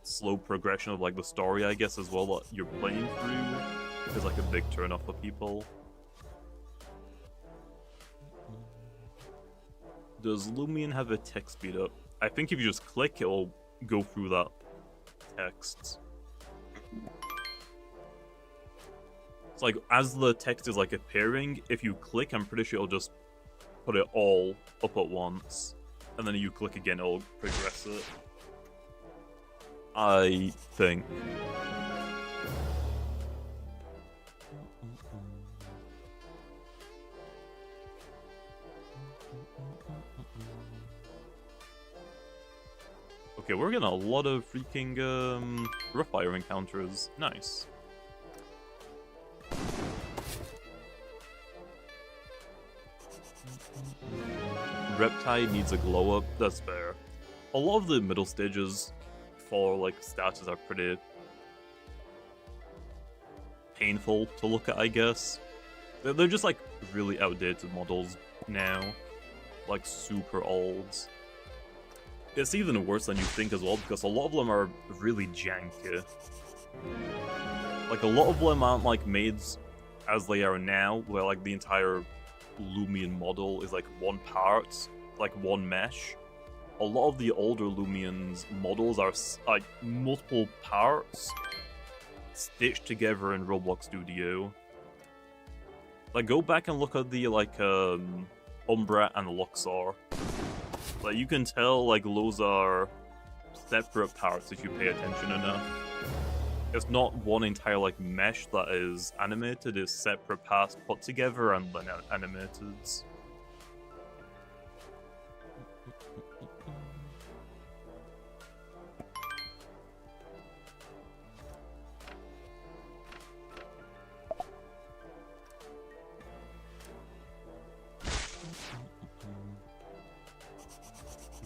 slow progression of, like, the story, I guess, as well, that you're playing through, is, like, a big turn-off for people. Does Lumion have a text speed up? I think if you just click, it'll go through that text. It's like, as the text is, like, appearing, if you click, I'm pretty sure it'll just put it all up at once. And then you click again, it'll progress it. I think. Okay, we're getting a lot of freaking Refire encounters. Nice. Reptile needs a glow up, that's fair. A lot of the middle stages for, like, starters are pretty painful to look at, I guess. They're just, like, really outdated models now. Like, super old. it's even worse than you think as well, because a lot of them are really janky. Like, a lot of them aren't, like, made as they are now, where, like, the entire Lumion model is, like, one part, like, one mesh. A lot of the older Lumions models are, like, multiple parts stitched together in Roblox Studio. Like, go back and look at the, like, Umbra and Luxor. Like, you can tell, like, those are separate parts if you pay attention enough. It's not one entire, like, mesh that is animated, it's separate parts put together and then animated.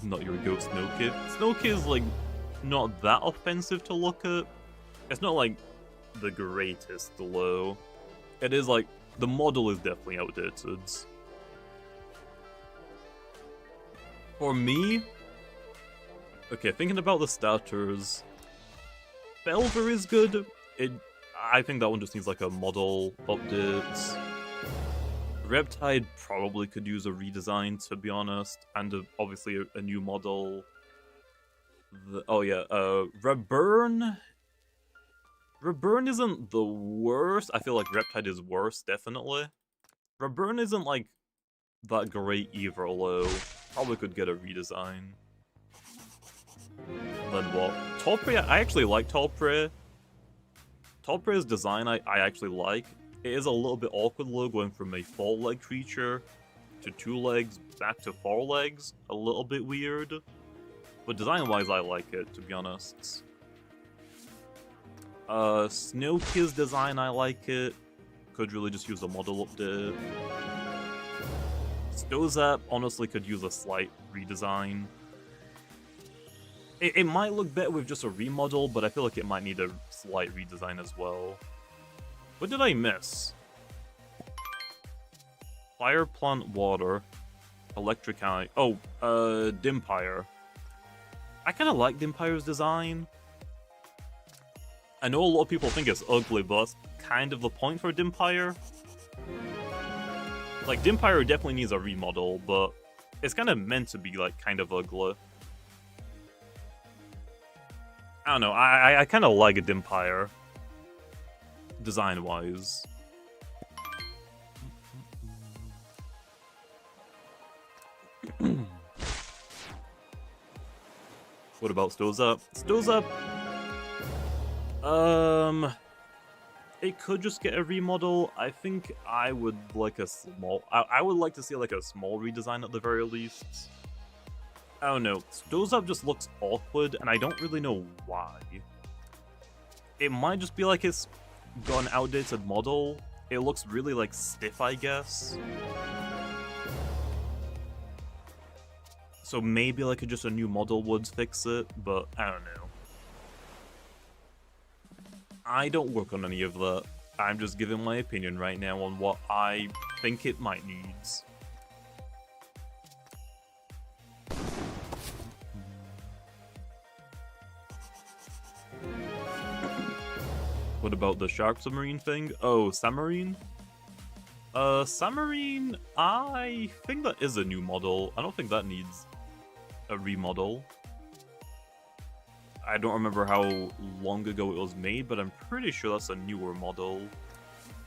Not your ghost Snowkid. Snowkid is, like, not that offensive to look at. It's not, like, the greatest though. It is, like, the model is definitely outdated. For me, okay, thinking about the starters, Belver is good. I think that one just needs, like, a model update. Reptide probably could use a redesign, to be honest, and obviously a new model. Reburn. Reburn isn't the worst. I feel like Reptide is worse, definitely. Reburn isn't, like, that great either, although probably could get a redesign. Then what? Tallprey, I actually like Tallprey. Tallprey's design I actually like. It is a little bit awkward though, going from a 4-leg creature to 2 legs back to 4 legs. A little bit weird. But design-wise, I like it, to be honest. Snowkid's design, I like it. Could really just use a model update. Stozap, honestly, could use a slight redesign. It might look better with just a remodel, but I feel like it might need a slight redesign as well. What did I miss? Fire, plant, water, electric eye. Oh, Dimpire. I kind of like Dimpire's design. I know a lot of people think it's ugly, but that's kind of the point for Dimpire. Like, Dimpire definitely needs a remodel, but it's kind of meant to be, like, kind of ugly. I don't know, I kind of like a Dimpire. Design-wise. What about Stozap? Stozap... It could just get a remodel. I think I would like a small... I would like to see, like, a small redesign at the very least. I don't know. Stozap just looks awkward, and I don't really know why. It might just be like it's got an outdated model. It looks really, like, stiff, I guess. So maybe, like, just a new model would fix it, but I don't know. I don't work on any of that. I'm just giving my opinion right now on what I think it might need. What about the Shark Submarine thing? Oh, Samarine? Samarine, I think that is a new model. I don't think that needs a remodel. I don't remember how long ago it was made, but I'm pretty sure that's a newer model.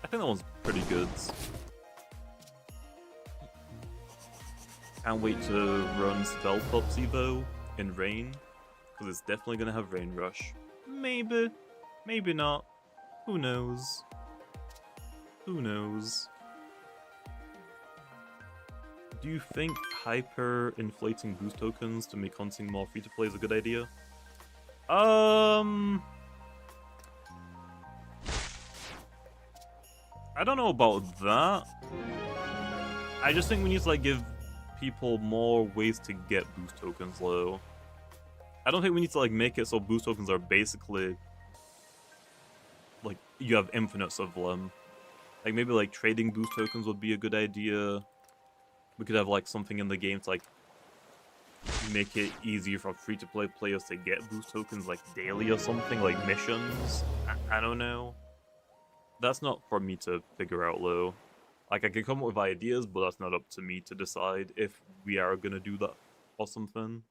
I think that one's pretty good. Can't wait to run Spellpups Evo in rain, because it's definitely going to have Rain Rush. Maybe. Maybe not. Who knows? Who knows? Do you think hyper-inflating boost tokens to make hunting more free-to-play is a good idea? I don't know about that. I just think we need to, like, give people more ways to get boost tokens though. I don't think we need to, like, make it so boost tokens are basically, like, you have infinites of them. Like, maybe, like, trading boost tokens would be a good idea. We could have, like, something in the game to, like, make it easier for free-to-play players to get boost tokens like daily or something, like missions. I don't know. That's not for me to figure out, though. Like, I can come up with ideas, but that's not up to me to decide if we are gonna do that or something.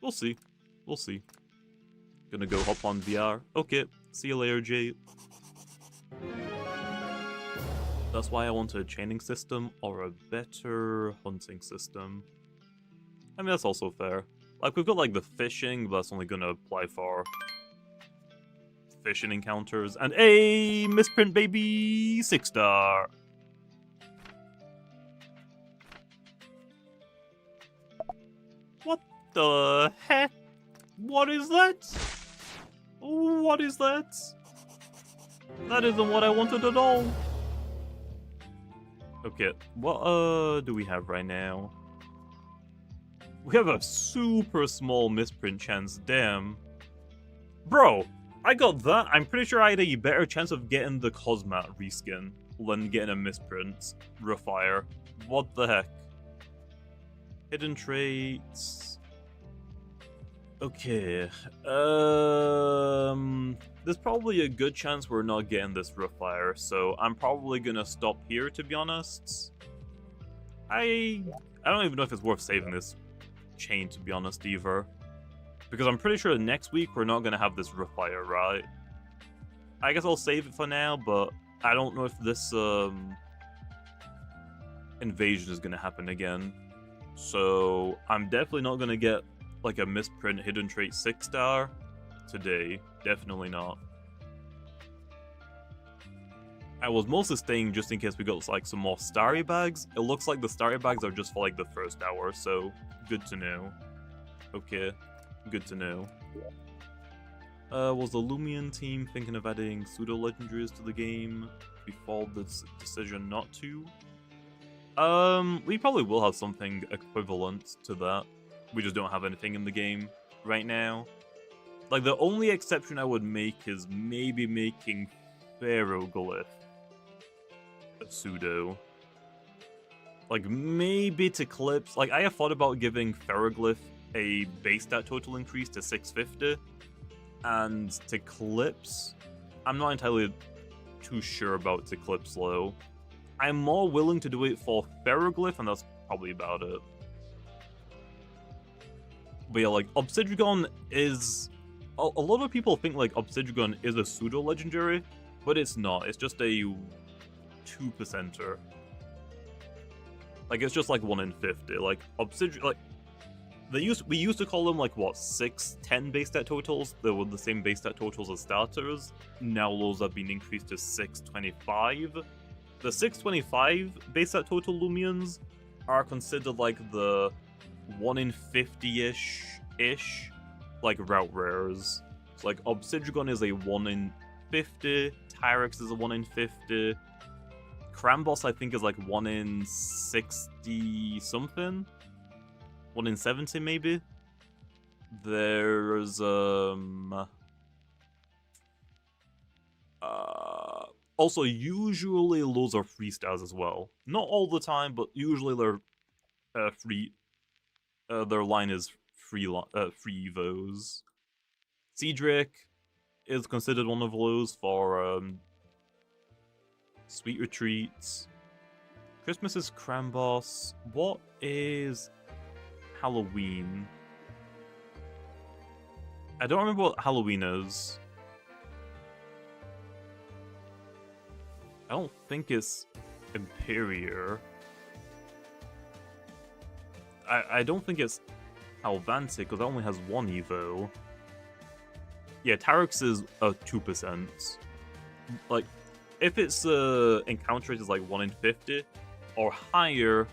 We'll see. We'll see. Gonna go hop on VR. Okay, see you later, Jay. That's why I want a chaining system or a better hunting system. I mean, that's also fair. Like, we've got, like, the fishing, but that's only gonna apply for fishing encounters. And a misprint, baby! 6-star! What the heck? What is that? What is that? That isn't what I wanted at all. Okay, what do we have right now? We have a super small misprint chance, damn. Bro, I got that. I'm pretty sure I had a better chance of getting the Cosmat reskin than getting a misprint Refire. What the heck? Hidden traits. Okay. There's probably a good chance we're not getting this Refire, so I'm probably gonna stop here, to be honest. I don't even know if it's worth saving this chain, to be honest, either. Because I'm pretty sure next week we're not gonna have this Refire, right? I guess I'll save it for now, but I don't know if this invasion is gonna happen again. So I'm definitely not gonna get like a misprint hidden trait 6-star today. Definitely not. I was mostly staying just in case we got like some more starry bags. It looks like the starry bags are just for like the first hour, so good to know. Okay, good to know. Was the Lumion team thinking of adding pseudo legendaries to the game before this decision not to? We probably will have something equivalent to that. We just don't have anything in the game right now. Like, the only exception I would make is maybe making Ferroglyph a pseudo. Like, maybe to Clips. Like, I have thought about giving Ferroglyph a base stat total increase to 650. And to Clips, I'm not entirely too sure about to Clips low. I'm more willing to do it for Ferroglyph, and that's probably about it. But yeah, like, Obsidian is... A lot of people think, like, Obsidian is a pseudo-legendary, but it's not. It's just a 2%er. Like, it's just, like, 1 in 50. Like, Obsidian... Like, we used to call them, like, what, 610 base stat totals? They were the same base stat totals as starters. Now those have been increased to 625. The 625 base stat total Lumions are considered, like, the 1 in 50-ish, like, route rares. So, like, Obsidian is a 1 in 50, Tyrex is a 1 in 50, Crambos, I think, is, like, 1 in 60-something? 1 in 70, maybe? There's, also, usually those are 3 stars as well. Not all the time, but usually they're, free. Their line is free evos. Cedric is considered one of those for Sweet Retreats. Christmas is Crambos. What is Halloween? I don't remember what Halloween is. I don't think it's Imperior. I don't think it's Halvantic, because that only has 1 evo. Yeah, Tarex is a 2%. Like, if its encounter rate is like 1 in 50 or higher,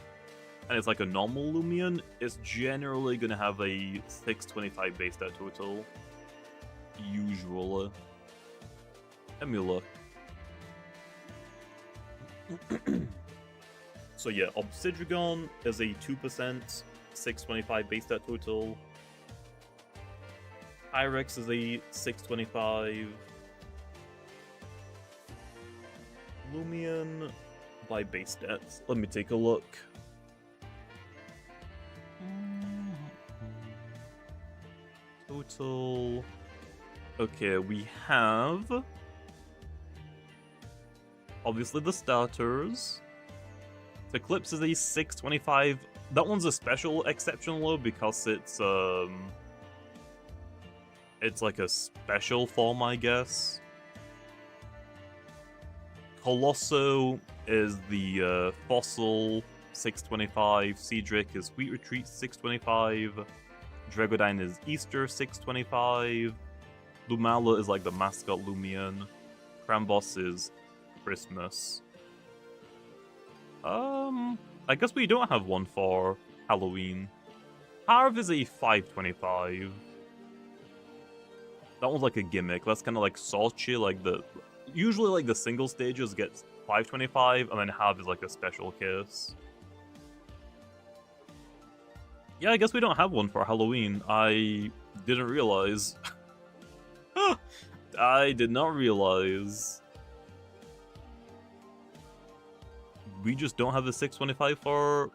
and it's like a normal Lumion, it's generally gonna have a 625 base stat total. Usually. Let me look. So yeah, Obsidian is a 2%, 625 base stat total. Pyrex is a 625. Lumion by base stats. Let me take a look. Total. Okay, we have obviously the starters. The Eclipse is a 625. That one's a special exception low because it's like a special form, I guess. Colosso is the Fossil 625. Cedric is Sweet Retreat 625. Dragodine is Easter 625. Lumala is like the mascot Lumion. Crambos is Christmas. I guess we don't have one for Halloween. Harv is a 525. That one's like a gimmick. That's kind of like Salchi, like the... Usually like the single stages get 525, and then Harv is like a special case. Yeah, I guess we don't have one for Halloween. I didn't realize. I did not realize. We just don't have the 625 for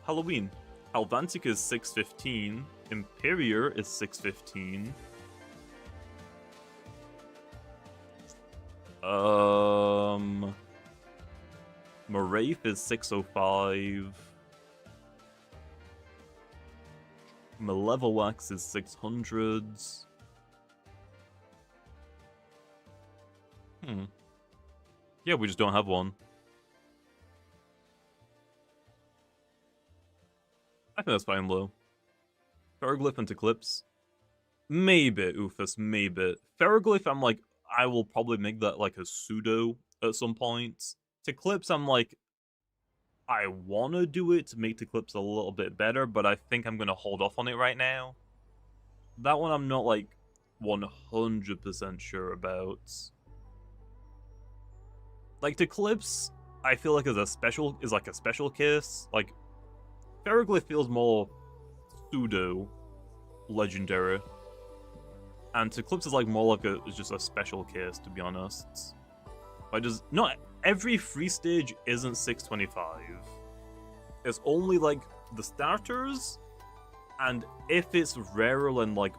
Halloween. Alvantic is 615. Imperior is 615. Marafe is 605. Malevolwax is 600s. Yeah, we just don't have one. I think that's fine, though. Ferroglyph and Eclipse. Maybe, Ufus, maybe. Ferroglyph, I'm like, I will probably make that like a pseudo at some point. Eclipse, I'm like, I want to do it to make Eclipse a little bit better, but I think I'm going to hold off on it right now. That one I'm not like 100% sure about. Like Eclipse, I feel like is like a special case. Like Ferroglyph feels more pseudo legendary. And Eclipse is like more like just a special case, to be honest. Not every free stage isn't 625. It's only like the starters, and if it's rarer than like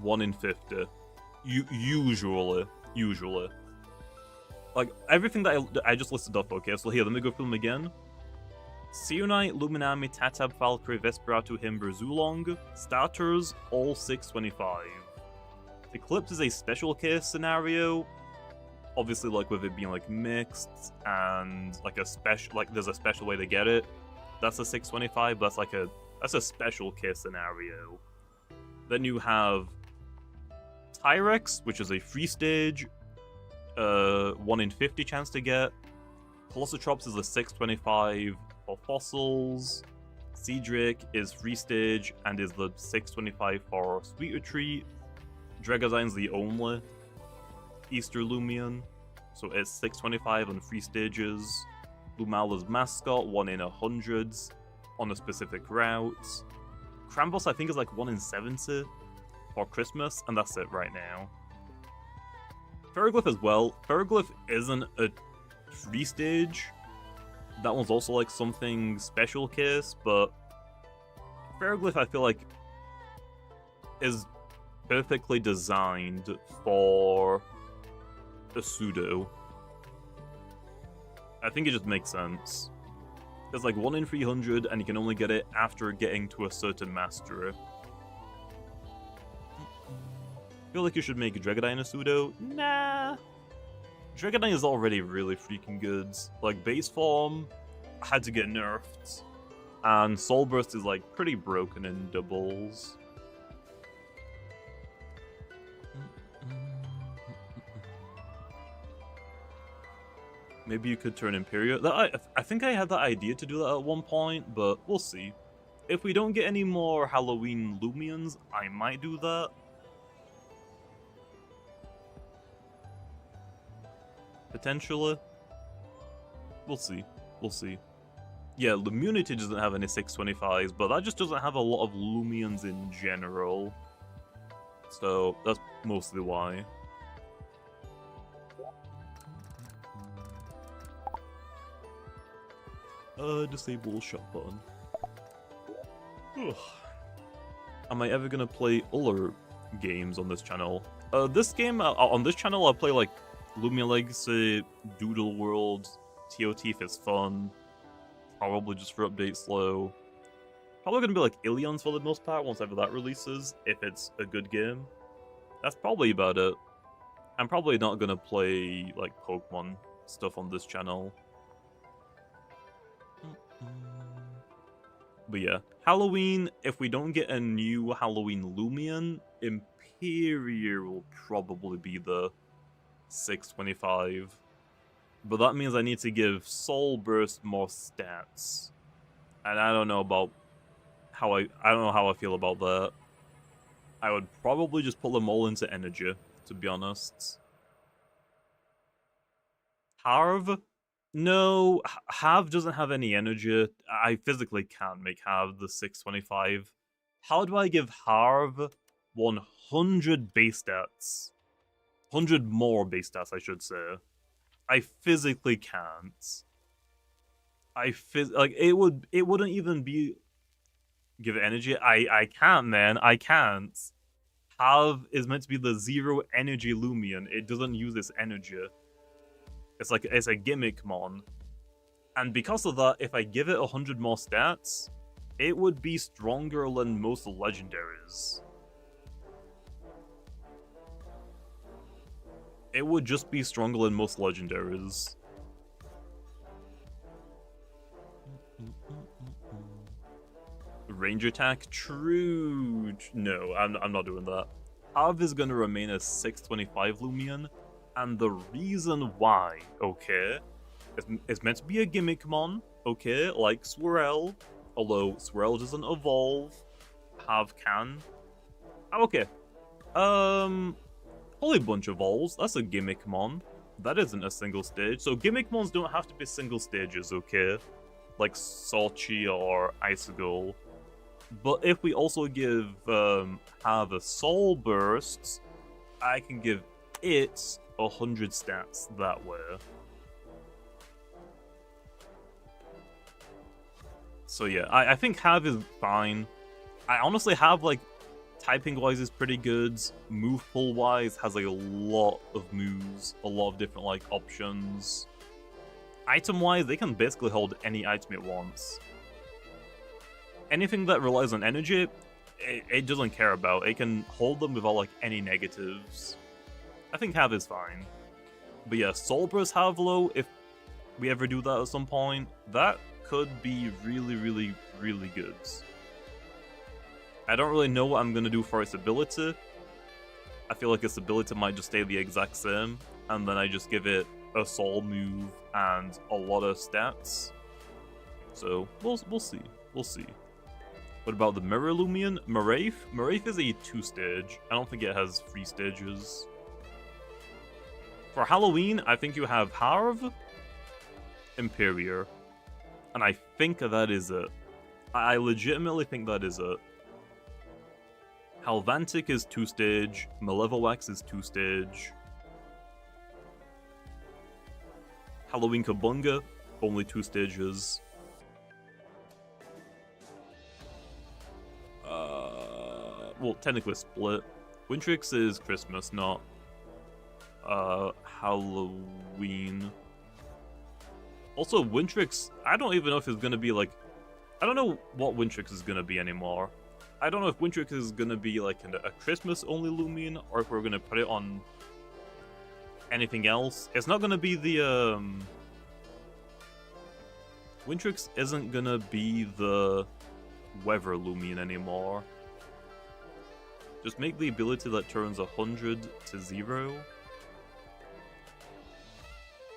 1 in 50, usually. Like everything that I just listed off. Okay, so here, let me go through them again. Seonite, Luminami, Tatab, Valkyrie, Vesperatu, Himber, Zulong. Starters, all 625. Eclipse is a special case scenario. Obviously, like with it being like mixed and like there's a special way to get it. That's a 625, but that's a special case scenario. Then you have Tyrex, which is a free stage, 1 in 50 chance to get. Colossotrops is a 625 for fossils. Cedric is free stage and is the 625 for Sweet Retreat. Dregazine's the only Easter Lumion, so it's 625 on free stages. Lumala's mascot, 1 in 100s on a specific route. Crambos, I think, is like 1 in 70 for Christmas, and that's it right now. Ferroglyph as well. Ferroglyph isn't a free stage. That one's also like something special case, but Ferroglyph I feel like is perfectly designed for a pseudo. I think it just makes sense. It's like 1 in 300 and you can only get it after getting to a certain mastery. I feel like you should make Dragodine a pseudo. Nah. Dragodine is already really freaking good. Like base form had to get nerfed. And Soul Burst is like pretty broken in doubles. Maybe you could turn Imperial. I think I had that idea to do that at one point, but we'll see. If we don't get any more Halloween Lumions, I might do that. Potentially. We'll see. We'll see. Yeah, Lumunity doesn't have any 625s, but that just doesn't have a lot of Lumions in general. So, that's mostly why. Disable shot button. Ugh. am I ever gonna play other games on this channel? This game, on this channel, I'll play like Lumia Legacy, Doodle World, TOT if it's fun, probably just for update slow. Probably gonna be like Ilions for the most part once ever that releases, if it's a good game. That's probably about it. I'm probably not gonna play like Pokemon stuff on this channel. But yeah, Halloween, if we don't get a new Halloween Lumion, Imperial will probably be the 625. But that means I need to give Soul Burst more stats. And I don't know about how I don't know how I feel about that. I would probably just put them all into energy, to be honest. Harv? No, Harv doesn't have any energy. I physically can't make Harv the 625. How do I give Harv 100 base stats? 100 more base stats, I should say. I physically can't. Like it wouldn't even be give it energy. I can't, man. I can't. Harv is meant to be the 0 energy Lumion. It doesn't use its energy. It's a gimmick mon. And because of that, if I give it 100 more stats, it would be stronger than most legendaries. It would just be stronger than most legendaries. Range attack? True. No, I'm not doing that. Harv is going to remain a 625 Lumion. And the reason why, okay, it's meant to be a gimmick mon, okay, like Swirl, although Swirl doesn't evolve, Harv can. Okay, Holy Bunch evolves, that's a gimmick mon, that isn't a single stage, so gimmick mons don't have to be single stages, okay, like Salchi or Icicle. But if we also give Harv a Soul Burst, I can give it 100 stats that way. So yeah, I think Harv is fine. I honestly have like typing wise is pretty good. Move pull wise has like a lot of moves, a lot of different like options. Item wise, they can basically hold any item it wants. Anything that relies on energy, it doesn't care about. It can hold them without like any negatives. I think Harv is fine. But yeah, Soul Burst Havlo, if we ever do that at some point, that could be really, really, really good. I don't really know what I'm going to do for its ability. I feel like its ability might just stay the exact same, and then I just give it a soul move and a lot of stats. So, we'll see. We'll see. What about the Mirror Lumion? Marafe? Marafe is a 2-stage. I don't think it has 3 stages. For Halloween, I think you have Harv, Imperior, and I think that is it. I legitimately think that is it. Halvantic is 2-stage, Malevolwax is 2-stage. Halloween Kabunga, only 2 stages. Well, technically split. Wintrix is Christmas, not Halloween. Also, Wintrix, I don't even know if it's gonna be like... I don't know what Wintrix is gonna be anymore. I don't know if Wintrix is gonna be like a Christmas-only Lumion, or if we're gonna put it on anything else. It's not gonna be the, Wintrix isn't gonna be the Weather Lumion anymore. Just make the ability that turns 100 to 0.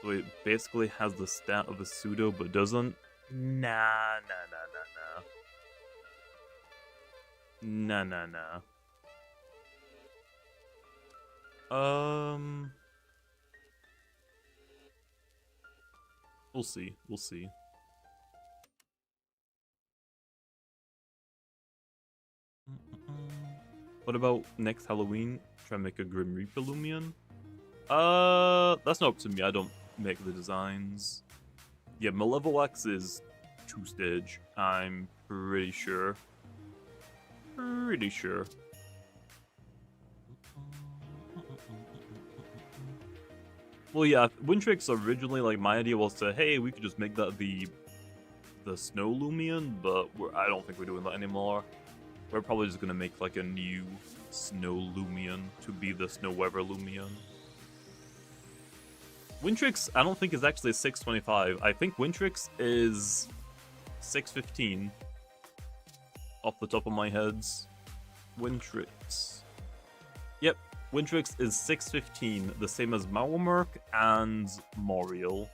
So it basically has the stat of a pseudo, but doesn't. Nah. We'll see. What about next Halloween? Try and make a Grim Reaper Lumion? That's not up to me. I don't make the designs. Yeah, Malevolwax is 2-stage. I'm pretty sure. Pretty sure. Well, yeah, Windtrix originally, like, my idea was to, hey, we could just make that the Snow Lumion, but I don't think we're doing that anymore. We're probably just gonna make, like, a new Snow Lumion to be the Snow Weather Lumion. Windtrix, I don't think is actually 625. I think Windtrix is 615. Off the top of my head. Windtrix. Yep, Windtrix is 615, the same as Mauermerk and Moriel.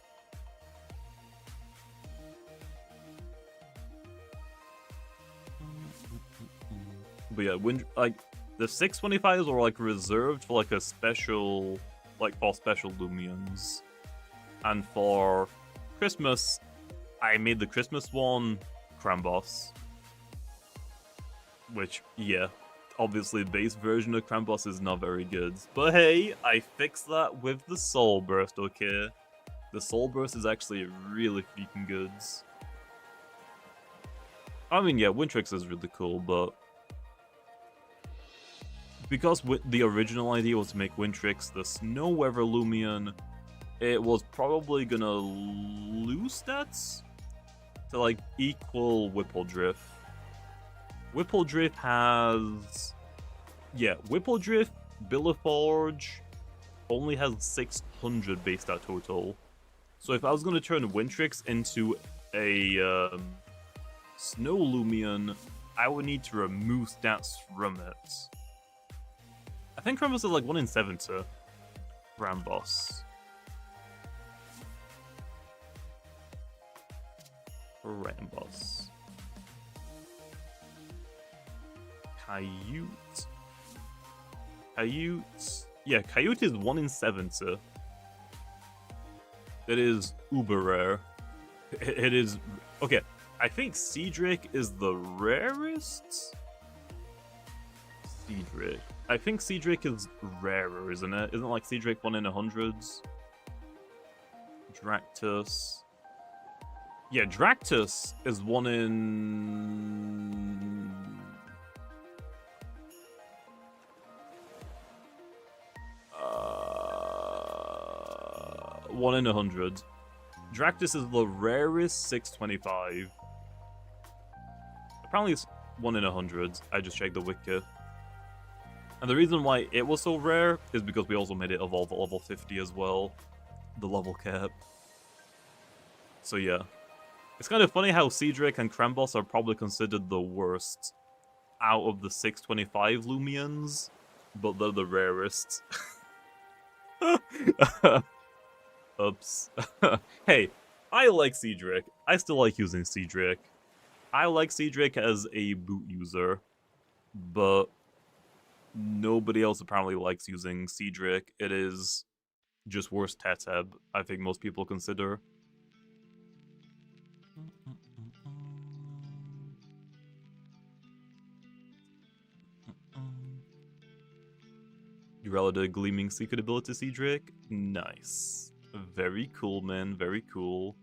But yeah, the 625s were like reserved for like a special, like for special Lumions. And for Christmas, I made the Christmas one Krambos. Which, yeah, obviously the base version of Krambos is not very good. But hey, I fixed that with the Soul Burst, okay? The Soul Burst is actually really freaking good. I mean, yeah, Windtrix is really cool, but because the original idea was to make Windtrix the Snow Weather Lumion, it was probably gonna lose stats to like equal Whippledrift. Whippledrift has... yeah, Whippledrift, Billiforge only has 600 base stat total. So if I was gonna turn Windtrix into a Snow Lumion, I would need to remove stats from it. I think Krambos is like 1 in 7 to Krambos. Krambos. Coyote. Yeah, Coyote is 1 in 7 to. It is uber rare. It is... okay, I think Seadrake is the rarest? Seadrake. I think Seadrake is rarer, isn't it? Isn't like Seadrake 1 in 100s? Dractus. Yeah, Dractus is 1 in... 1 in 100. Dractus is the rarest 625. Apparently it's 1 in 100. I just checked the wiki. And the reason why it was so rare is because we also made it evolve at level 50 as well. The level cap. So yeah. It's kind of funny how Seadrake and Krambos are probably considered the worst out of the 625 Lumions, but they're the rarest. Oops. Hey, I like Seadrake. I still like using Seadrake. I like Seadrake as a boot user, but nobody else apparently likes using Seadrake. It is just worse Teteb, I think most people consider. You relic the Gleaming Secret ability, Seadrake? Nice. Very cool, man. Very cool.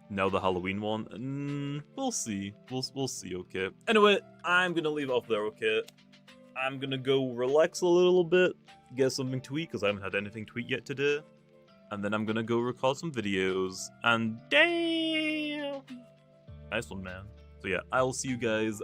Now the Halloween one? We'll see. We'll see, okay? Anyway, I'm gonna leave off there, okay? I'm gonna go relax a little bit, get something to eat, because I haven't had anything to eat yet today. And then I'm gonna go record some videos, and damn! Nice one, man. So yeah, I'll see you guys